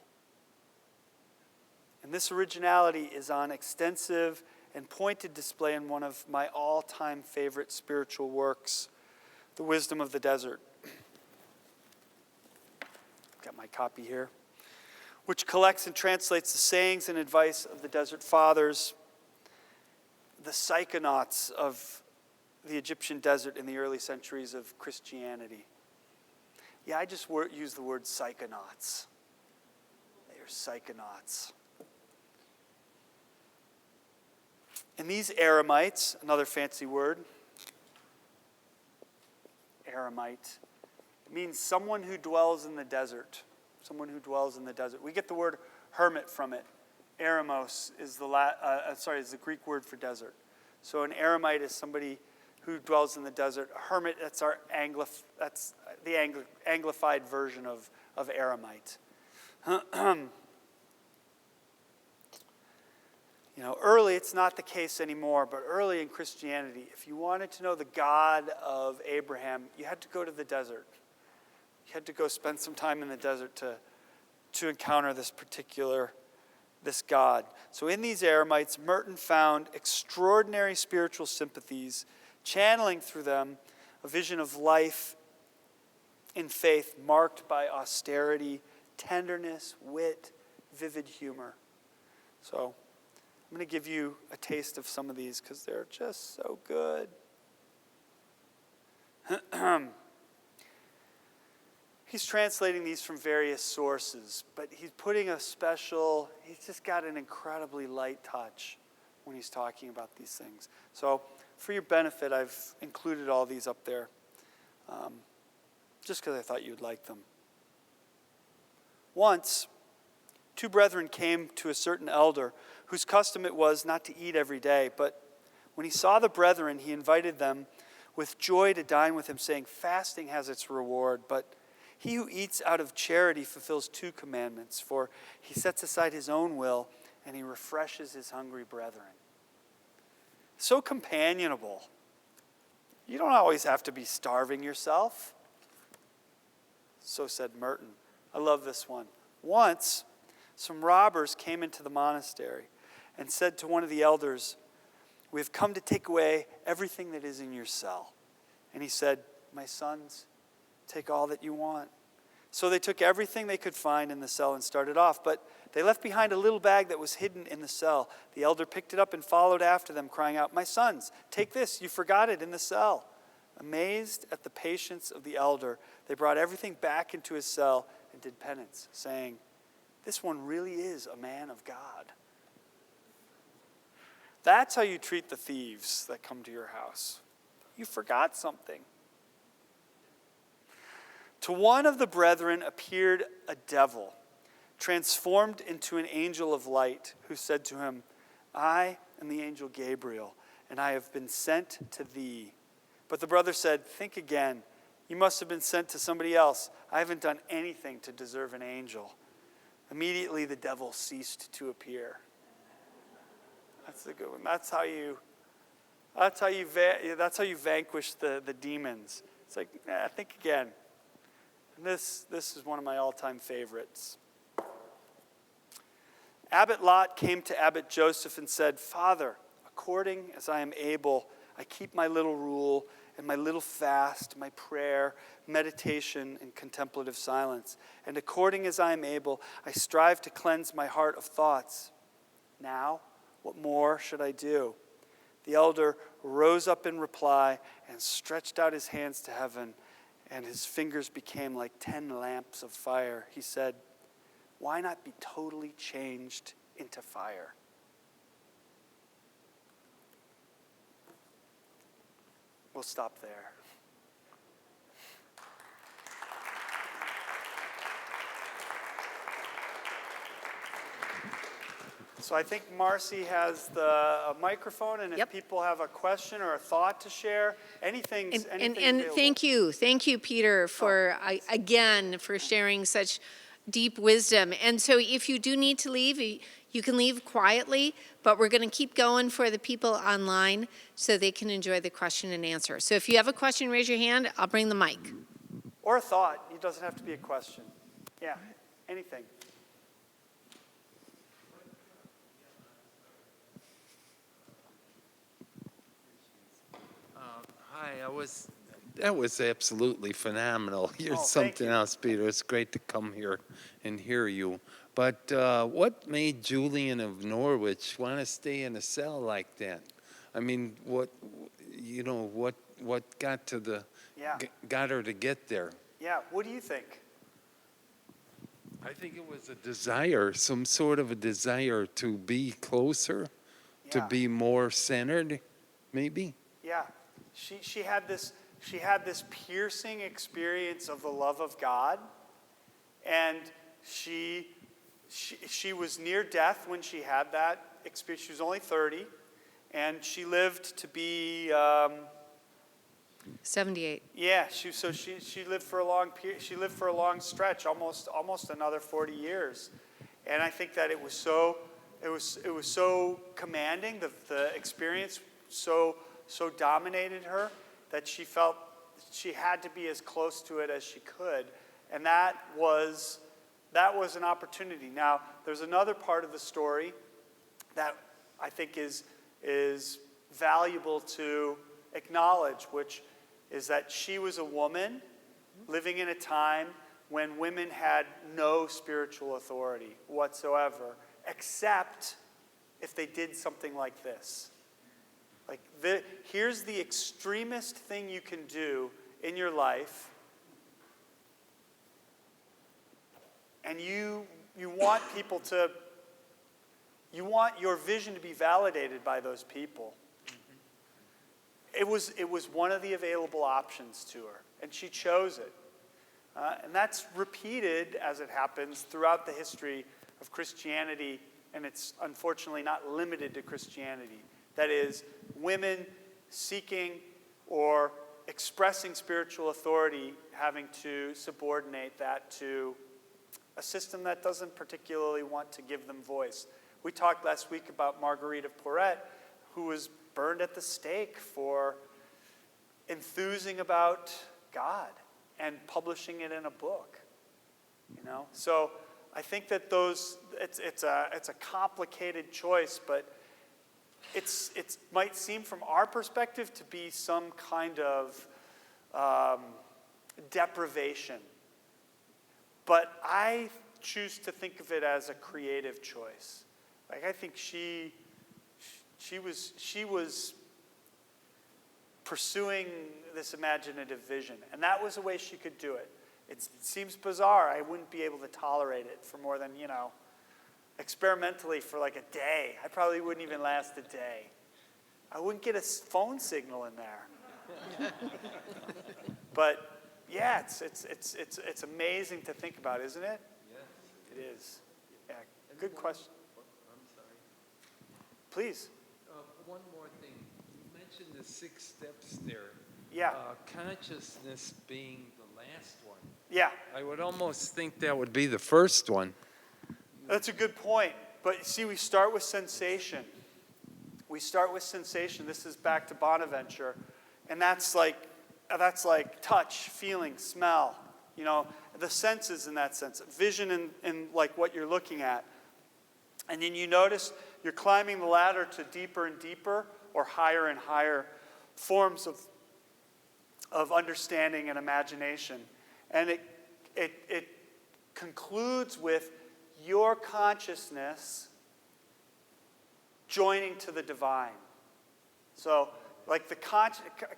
And this originality is on extensive and pointed display in one of my all-time favorite spiritual works, The Wisdom of the Desert. Got my copy here, which collects and translates the sayings and advice of the Desert Fathers, the psychonauts of the Egyptian desert in the early centuries of Christianity. Yeah, I just use the word psychonauts. They are psychonauts. And these eremites, another fancy word, eremite, means someone who dwells in the desert. Someone who dwells in the desert. We get the word hermit from it. Eremos is the Greek word for desert. So an eremite is somebody who dwells in the desert. A hermit, that's the Anglified version of eremite. Early, it's not the case anymore, but early in Christianity, if you wanted to know the God of Abraham, you had to go to the desert. You had to go spend some time in the desert to encounter this God. So in these eremites, Merton found extraordinary spiritual sympathies, channeling through them a vision of life in faith marked by austerity, tenderness, wit, vivid humor. So I'm going to give you a taste of some of these because they're just so good. He's translating these from various sources, but he's just got an incredibly light touch when he's talking about these things. So for your benefit, I've included all these up there, just because I thought you'd like them. Once, 2 brethren came to a certain elder whose custom it was not to eat every day, but when he saw the brethren, he invited them with joy to dine with him, saying, "Fasting has its reward, but he who eats out of charity fulfills 2 commandments, for he sets aside his own will and he refreshes his hungry brethren." So companionable. You don't always have to be starving yourself. So said Merton. I love this one. Once, some robbers came into the monastery and said to one of the elders, "We have come to take away everything that is in your cell." And he said, "My sons, take all that you want." So they took everything they could find in the cell and started off, but they left behind a little bag that was hidden in the cell. The elder picked it up and followed after them, crying out, "My sons, take this, you forgot it in the cell." Amazed at the patience of the elder, they brought everything back into his cell and did penance, saying, "This one really is a man of God." That's how you treat the thieves that come to your house. You forgot something. To one of the brethren appeared a devil, transformed into an angel of light, who said to him, "I am the angel Gabriel, and I have been sent to thee." But the brother said, "Think again. You must have been sent to somebody else. I haven't done anything to deserve an angel." Immediately the devil ceased to appear. That's a good one. That's how you vanquish the demons. It's like, think again. And this is one of my all-time favorites. Abbot Lot came to Abbot Joseph and said, "Father, according as I am able, I keep my little rule and my little fast, my prayer, meditation, and contemplative silence. And according as I am able, I strive to cleanse my heart of thoughts. Now, what more should I do?" The elder rose up in reply and stretched out his hands to heaven, and his fingers became like 10 lamps of fire. He said, "Why not be totally changed into fire?" We'll stop there. So I think Marcy has the microphone, and if Yep. people have a question or a thought to share, anything's And available. thank you, Peter, for again for sharing such deep wisdom. And so, if you do need to leave, you can leave quietly. But we're going to keep going for the people online so they can enjoy the question and answer. So, if you have a question, raise your hand. I'll bring the mic. Or a thought. It doesn't have to be a question. Yeah, anything. Hi, that was absolutely phenomenal. You're thank something you. else, Peter. It's great to come here and hear you. But what made Julian of Norwich want to stay in a cell like that? I mean, what got to the Yeah. got her to get there? Yeah, what do you think? I think it was a desire, some sort of a desire to be closer, to Yeah. be more centered, maybe. Yeah, she had this piercing experience of the love of God, and she was near death when she had that experience. She was only 30, and she lived to be 78. yeah. She lived for a long period. She lived for a long stretch, almost another 40 years, and I think that it was so commanding. The experience so dominated her that she felt she had to be as close to it as she could, and that was an opportunity. Now, there's another part of the story that I think is valuable to acknowledge, which is that she was a woman living in a time when women had no spiritual authority whatsoever, except if they did something like this. Like, here's the extremist thing you can do in your life, and you want people to, you want your vision to be validated by those people. It was one of the available options to her, and she chose it. And that's repeated, as it happens, throughout the history of Christianity, and it's unfortunately not limited to Christianity. That is, women seeking or expressing spiritual authority having to subordinate that to a system that doesn't particularly want to give them voice. We talked last week about Marguerite of Porret, who was burned at the stake for enthusing about God and publishing it in a book. So I think that it's a complicated choice, but it might seem from our perspective to be some kind of deprivation. But I choose to think of it as a creative choice. Like, I think she was pursuing this imaginative vision, and that was a way she could do it. It seems bizarre. I wouldn't be able to tolerate it for more than, experimentally for like a day. I probably wouldn't even last a day. I wouldn't get a phone signal in there. But yeah, it's amazing to think about, isn't it? Yes. It is. Yeah, good question. I'm sorry. Please. One more thing. You mentioned the 6 steps there. Yeah. Consciousness being the last one. Yeah. I would almost think that would be the first one. That's a good point. But see, we start with sensation. We start with sensation. This is back to Bonaventure. And that's like touch, feeling, smell. You know, the senses in that sense. Vision in like what you're looking at. And then you notice you're climbing the ladder to deeper and deeper or higher and higher forms of understanding and imagination. And it concludes with your consciousness joining to the divine. So, like the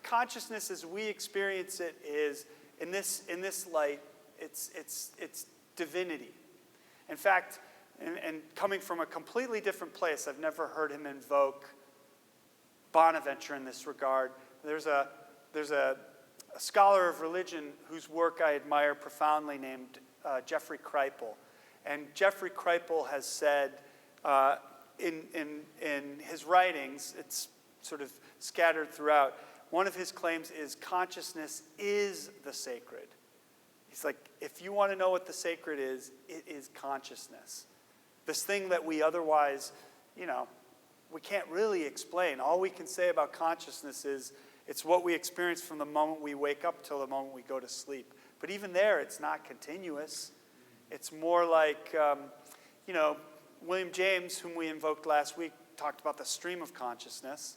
consciousness as we experience it is in this light, it's divinity. In fact, and coming from a completely different place, I've never heard him invoke Bonaventure in this regard. There's a scholar of religion whose work I admire profoundly named Jeffrey Kripal. And Jeffrey Kripal has said in his writings, it's sort of scattered throughout, one of his claims is consciousness is the sacred. He's like, if you want to know what the sacred is, it is consciousness. This thing that we otherwise, we can't really explain. All we can say about consciousness is it's what we experience from the moment we wake up till the moment we go to sleep. But even there, it's not continuous. It's more like, William James, whom we invoked last week, talked about the stream of consciousness.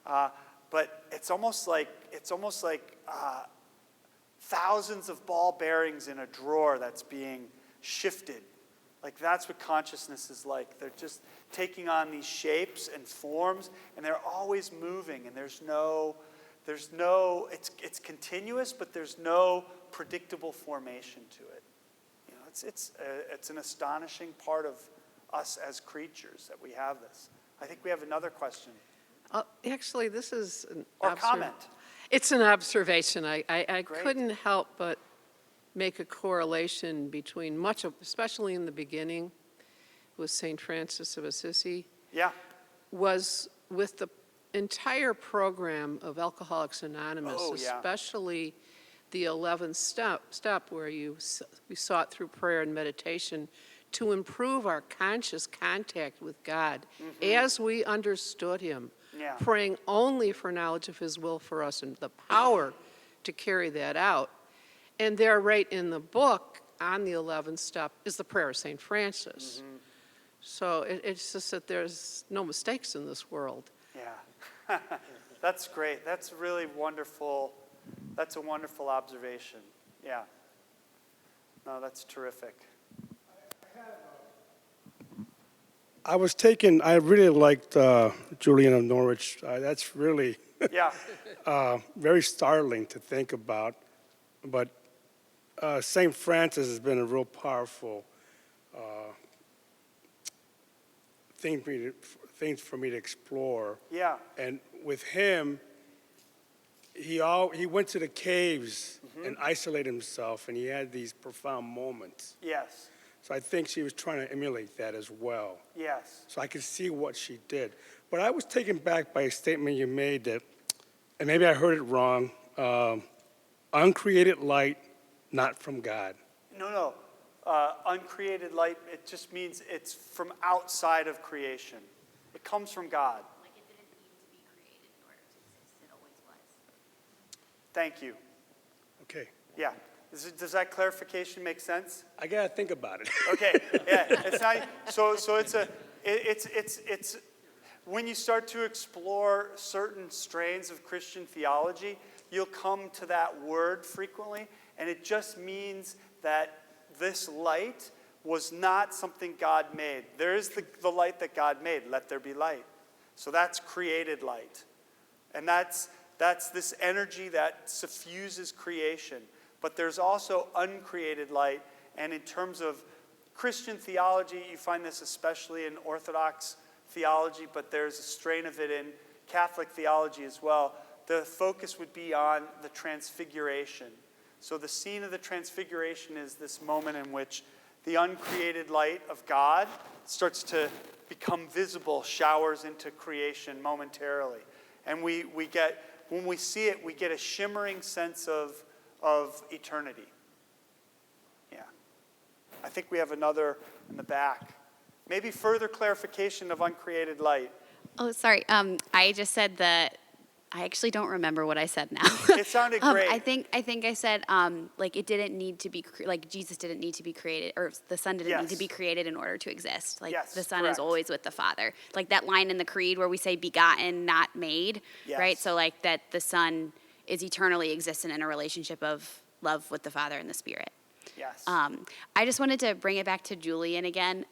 But it's almost like thousands of ball bearings in a drawer that's being shifted. Like that's what consciousness is like. They're just taking on these shapes and forms, and they're always moving. And it's continuous, but there's no predictable formation to it. It's an astonishing part of us as creatures that we have this. I think we have another question. Actually, this is an comment. It's an observation. I Great. couldn't help but make a correlation between much of, especially in the beginning, with St. Francis of Assisi, Yeah. was with the entire program of Alcoholics Anonymous, especially the 11th step where we sought through prayer and meditation to improve our conscious contact with God as we understood Him, praying only for knowledge of His will for us and the power to carry that out. And there, right in the book, on the 11th step, is the prayer of St. Francis. So it's just that there's no mistakes in this world. Yeah. That's great. That's really wonderful. That's a wonderful observation. Yeah. No, that's terrific. I really liked Julian of Norwich. That's really very startling to think about. But St. Francis has been a real powerful thing for me to explore. Yeah. And with him, he went to the caves and isolated himself, and he had these profound moments. Yes. So I think she was trying to emulate that as well. Yes. So I could see what she did. But I was taken back by a statement you made that, and maybe I heard it wrong, uncreated light, not from God. No. Uncreated light, it just means it's from outside of creation. It comes from God. Like it didn't need to be created in order to exist. It always was. Thank you. Okay. Yeah. Does that clarification make sense? I got to think about it. Okay. Yeah. It's not. So it's when you start to explore certain strains of Christian theology, you'll come to that word frequently, and it just means that this light was not something God made. There is the light that God made. Let there be light. So that's created light, and that's this energy that suffuses creation. But there's also uncreated light, and in terms of Christian theology, you find this especially in Orthodox theology, but there's a strain of it in Catholic theology as well. The focus would be on the transfiguration. So the scene of the transfiguration is this moment in which the uncreated light of God starts to become visible, showers into creation momentarily. And we get when we see it, we get a shimmering sense of eternity. Yeah. I think we have another in the back. Maybe further clarification of uncreated light. Oh, sorry. I just said that. I actually don't remember what I said now. It sounded great. I think I said like it didn't need to be like Jesus didn't need to be created, or the Son didn't need to be created in order to exist. Like the Son is always with the Father. Like that line in the Creed where we say begotten, not made, right? So like that the Son is eternally existent in a relationship of love with the Father and the Spirit. Yes. I just wanted to bring it back to Julian again.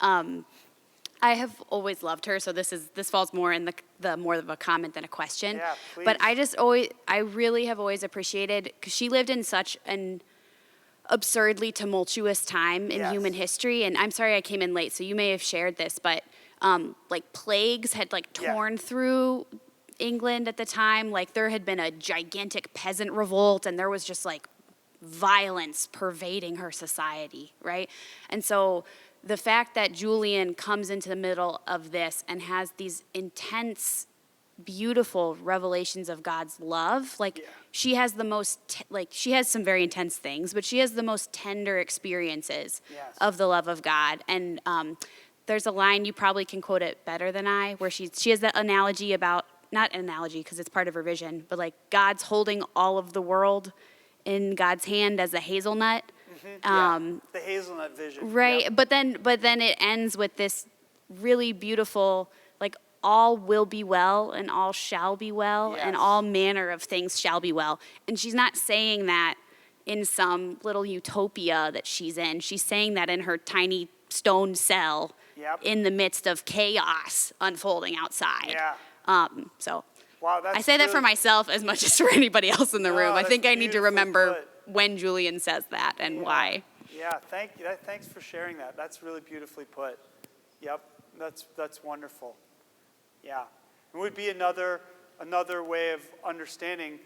I have always loved her, so this falls more in the more of a comment than a question. Yeah, please. But I really have always appreciated, because she lived in such an absurdly tumultuous time in human history. And I'm sorry I came in late, so you may have shared this, but like plagues had like torn through England at the time. Like there had been a gigantic peasant revolt, and there was just like violence pervading her society, right? And so the fact that Julian comes into the middle of this and has these intense, beautiful revelations of God's love, like she has the most, she has some very intense things, but she has the most tender experiences of the love of God. And there's a line, you probably can quote it better than I, where she has that analogy about, not an analogy because it's part of her vision, but like God's holding all of the world in God's hand as a hazelnut. The hazelnut vision. Right, Yep. but then it ends with this really beautiful, like all will be well and all shall be well and all manner of things shall be well. And she's not saying that in some little utopia that she's in. She's saying that in her tiny stone cell in the midst of chaos unfolding outside. So wow, I say that for myself as much as for anybody else in the room. I think I need to remember when Julian says that and why. Yeah, thank you. Thanks for sharing that. That's really beautifully put. Yep, that's wonderful. Yeah, it would be another way of understanding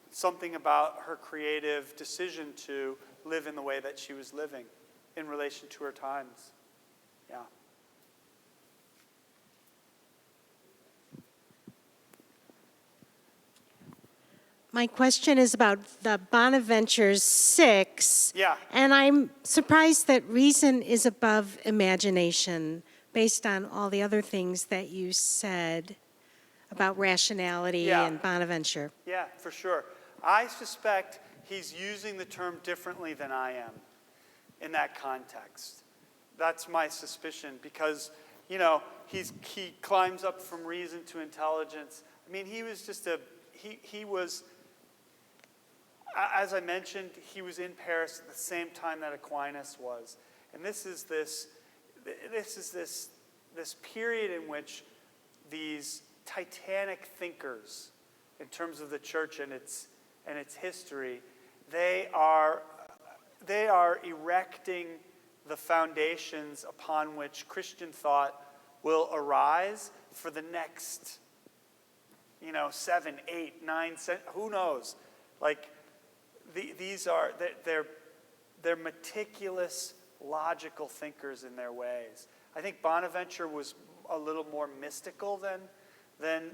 something about her creative decision to live in the way that she was living in relation to her times. Yeah. My question is about the Bonaventure's 6. Yeah. And I'm surprised that reason is above imagination based on all the other things that you said about rationality and Bonaventure. Yeah, for sure. I suspect he's using the term differently than I am in that context. That's my suspicion because, you know, he climbs up from reason to intelligence. I mean, he was just he was, as I mentioned, he was in Paris at the same time that Aquinas was. And this is this period in which these titanic thinkers, in terms of the church and its history, they are erecting the foundations upon which Christian thought will arise for the next, 7, 8, 9, who knows? Like, they're meticulous, logical thinkers in their ways. I think Bonaventure was a little more mystical than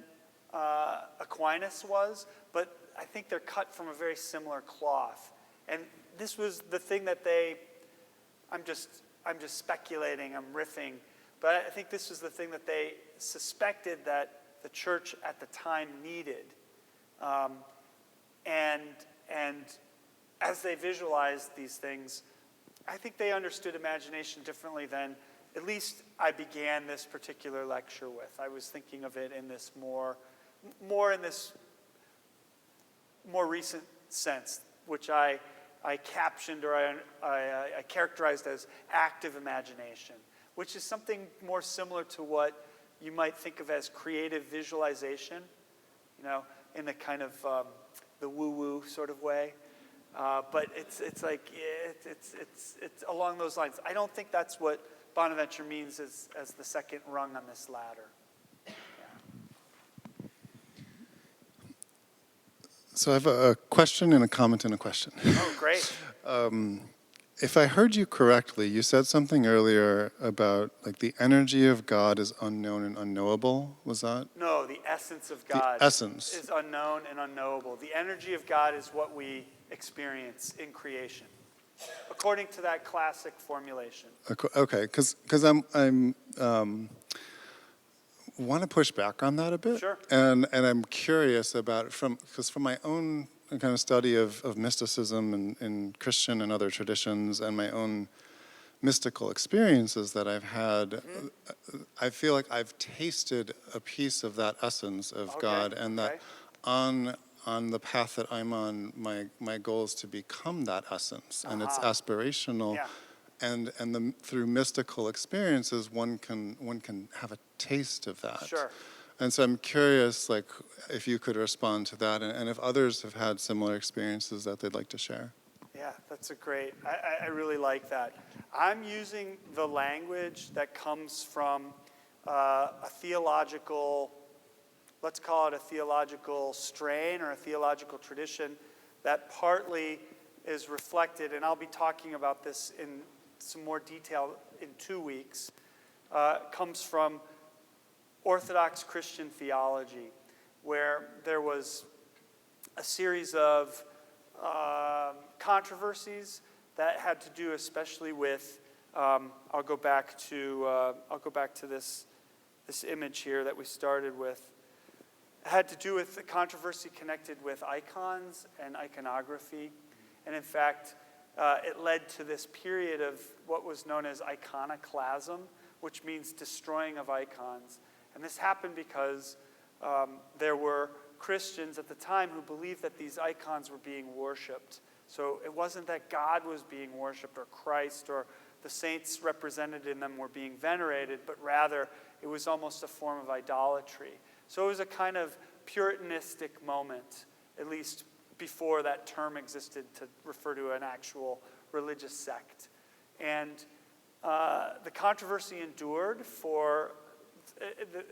Aquinas was, but I think they're cut from a very similar cloth. And this was the thing that I'm just speculating, I'm riffing, but I think this was the thing that they suspected that the church at the time needed. And as they visualized these things, I think they understood imagination differently than at least I began this particular lecture with. I was thinking of it in this more in this more recent sense, which I captioned or I characterized as active imagination, which is something more similar to what you might think of as creative visualization, in the kind of the woo-woo sort of way. But it's along those lines. I don't think that's what Bonaventure means as the second rung on this ladder. So I have a question and a comment and a question. Oh, great. If I heard you correctly, you said something earlier about like the energy of God is unknown and unknowable. Was that? No, the essence of God essence. is unknown and unknowable. The energy of God is what we experience in creation, according to that classic formulation. Okay, because I'm want to push back on that a bit. Sure. And I'm curious about because from my own kind of study of mysticism and Christian and other traditions and my own mystical experiences that I've had, I feel like I've tasted a piece of that essence of God, and that on the path that I'm on, my goal is to become that essence, and it's aspirational. Yeah. And through mystical experiences, one can have a taste of that. Sure. And so I'm curious, like, if you could respond to that, and if others have had similar experiences that they'd like to share. Yeah, that's a great, I really like that. I'm using the language that comes from a theological, let's call it a theological strain or a theological tradition that partly is reflected, and I'll be talking about this in some more detail in 2 weeks, comes from Orthodox Christian theology, where there was a series of controversies that had to do especially with, I'll go back to this image here that we started with. It had to do with the controversy connected with icons and iconography. And in fact, it led to this period of what was known as iconoclasm, which means destroying of icons. And this happened because there were Christians at the time who believed that these icons were being worshipped. So it wasn't that God was being worshipped or Christ or the saints represented in them were being venerated, but rather it was almost a form of idolatry. So it was a kind of Puritanistic moment, at least before that term existed to refer to an actual religious sect. And the controversy endured for,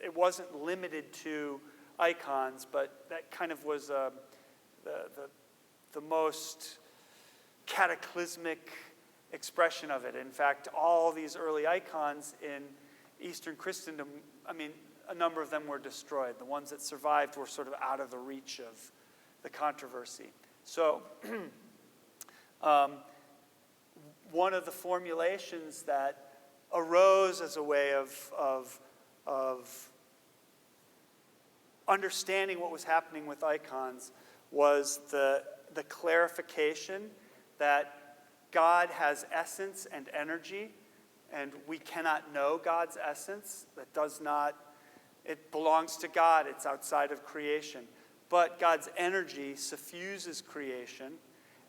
it wasn't limited to icons, but that kind of was the most cataclysmic expression of it. In fact, all these early icons in Eastern Christendom, I mean, a number of them were destroyed. The ones that survived were sort of out of the reach of the controversy. So one of the formulations that arose as a way of understanding what was happening with icons was the clarification that God has essence and energy, and we cannot know God's essence. That does not, it belongs to God. It's outside of creation. But God's energy suffuses creation,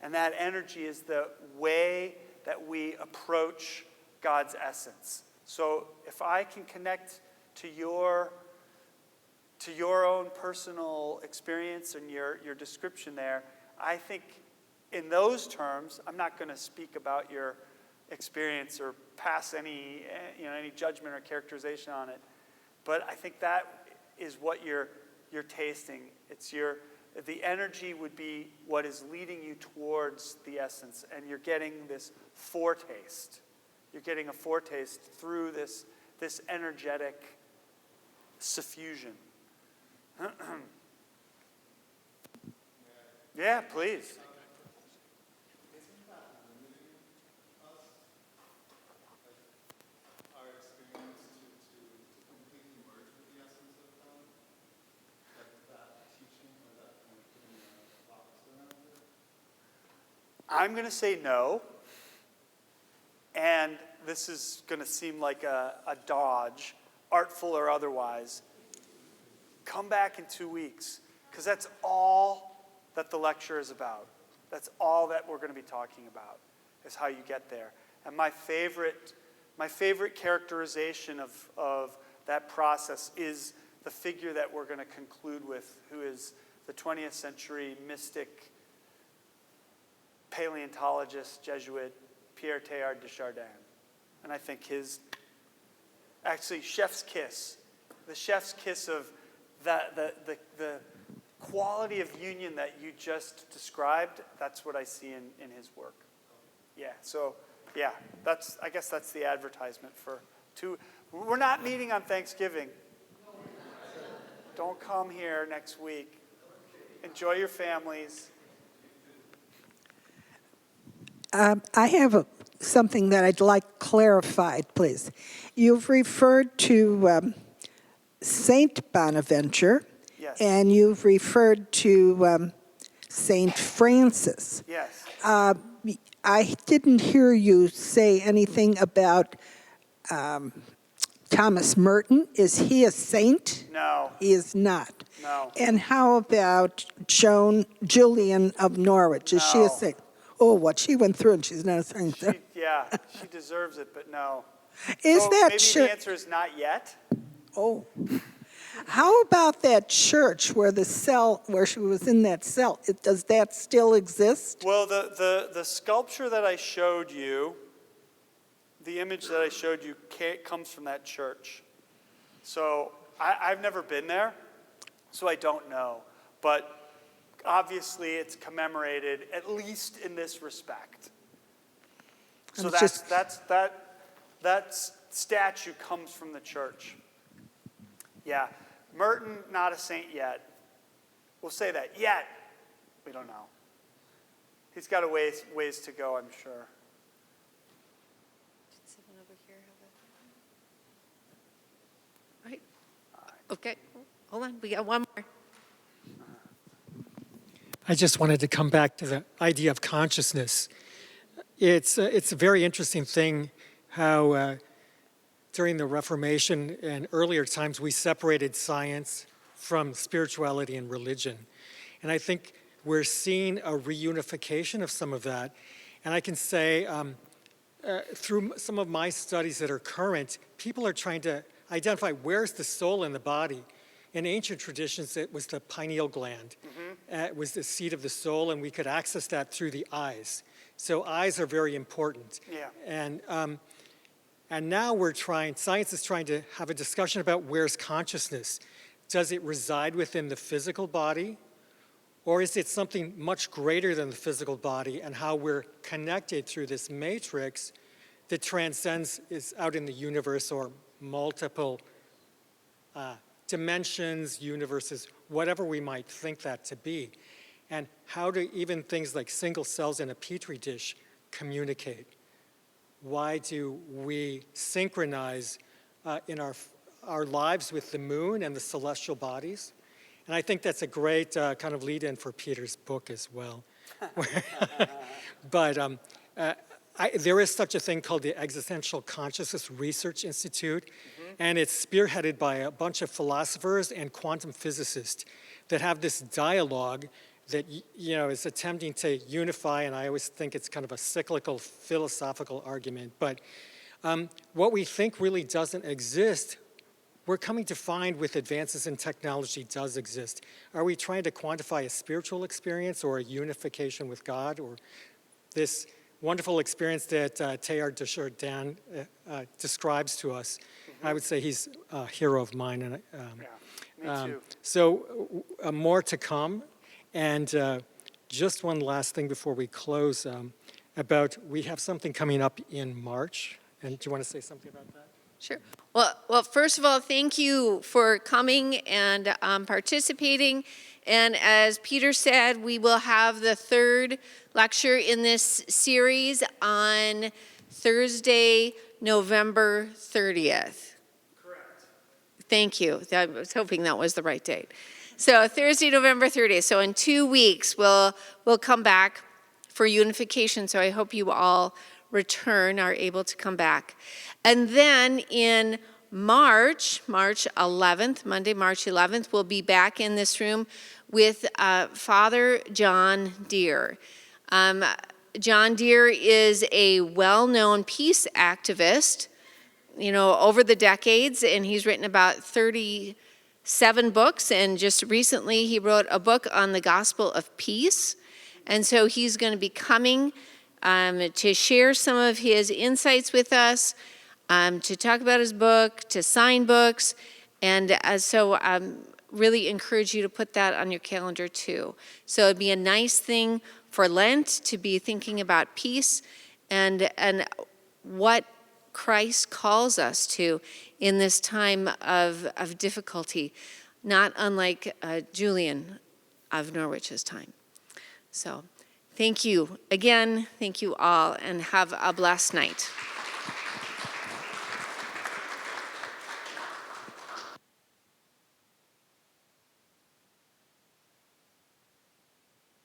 and that energy is the way that we approach God's essence. So if I can connect to your own personal experience and your description there, I think in those terms, I'm not going to speak about your experience or pass any judgment or characterization on it, but I think that is what you're tasting. It's the energy would be what is leading you towards the essence, and you're getting this foretaste. You're getting a foretaste through this energetic suffusion. Yeah, please. I'm going to say no, and this is going to seem like a dodge, artful or otherwise. Come back in 2 weeks, because that's all that the lecture is about. That's all that we're going to be talking about, is how you get there. And my favorite characterization of that process is the figure that we're going to conclude with, who is the 20th century mystic, paleontologist, Jesuit, Pierre Teilhard de Chardin. And I think chef's kiss, the chef's kiss of the quality of union that you just described, that's what I see in his work. Yeah, so, yeah, I guess that's the advertisement for 2. We're not meeting on Thanksgiving. Don't come here next week. Enjoy your families. I have something that I'd like clarified, please. You've referred to Saint Bonaventure, Yes. and you've referred to Saint Francis. Yes. I didn't hear you say anything about Thomas Merton. Is he a saint? No. He is not. No. And how about Julian of Norwich? Is she a No. saint? Oh, what she went through, and she's not a saint. She deserves it, but no. Is So that maybe church? the answer is not yet. Oh. How about that church where she was in that cell? Does that still exist? Well, the sculpture that I showed you, the image that I showed you, comes from that church. So I've never been there, so I don't know. But obviously, it's commemorated, at least in this respect. So that statue comes from the church. Yeah. Merton, not a saint yet. We'll say that. Yet. We don't know. He's got a ways to go, I'm sure. Did someone over here have Right. Okay. Hold on. We got one more. I just wanted to come back to the idea of consciousness. It's a very interesting thing how during the Reformation and earlier times we separated science from spirituality and religion. And I think we're seeing a reunification of some of that. And I can say through some of my studies that are current, people are trying to identify where's the soul in the body. In ancient traditions, it was the pineal gland. It was the seat of the soul, and we could access that through the eyes. So eyes are very important. Yeah. And now science is trying to have a discussion about where's consciousness. Does it reside within the physical body? Or is it something much greater than the physical body and how we're connected through this matrix that transcends, is out in the universe or multiple dimensions, universes, whatever we might think that to be. And how do even things like single cells in a petri dish communicate? Why do we synchronize in our lives with the moon and the celestial bodies? And I think that's a great kind of lead-in for Peter's book as well. But there is such a thing called the Existential Consciousness Research Institute, and it's spearheaded by a bunch of philosophers and quantum physicists that have this dialogue that is attempting to unify, and I always think it's kind of a cyclical philosophical argument. But what we think really doesn't exist, we're coming to find with advances in technology does exist. Are we trying to quantify a spiritual experience or a unification with God, or this wonderful experience that Teilhard de Chardin describes to us? I would say he's a hero of mine. And, me too. So more to come. And just one last thing before we close we have something coming up in March. And do you want to say something about that? Sure. Well, first of all, thank you for coming and participating. And as Peter said, we will have the third lecture in this series on Thursday, November 30th. Correct. Thank you. I was hoping that was the right date. So Thursday, November 30th. So in 2 weeks, we'll come back for unification. So I hope you all are able to come back. And then in March 11th, Monday, March 11th, we'll be back in this room with Father John Deere. John Deere is a well-known peace activist, over the decades, and he's written about 37 books, and just recently he wrote a book on the gospel of peace. And so he's going to be coming to share some of his insights with us, to talk about his book, to sign books, and so really encourage you to put that on your calendar too. So it'd be a nice thing for Lent to be thinking about peace and what Christ calls us to in this time of difficulty. not unlike Julian of Norwich's time. So thank you again, thank you all, and have a blessed night.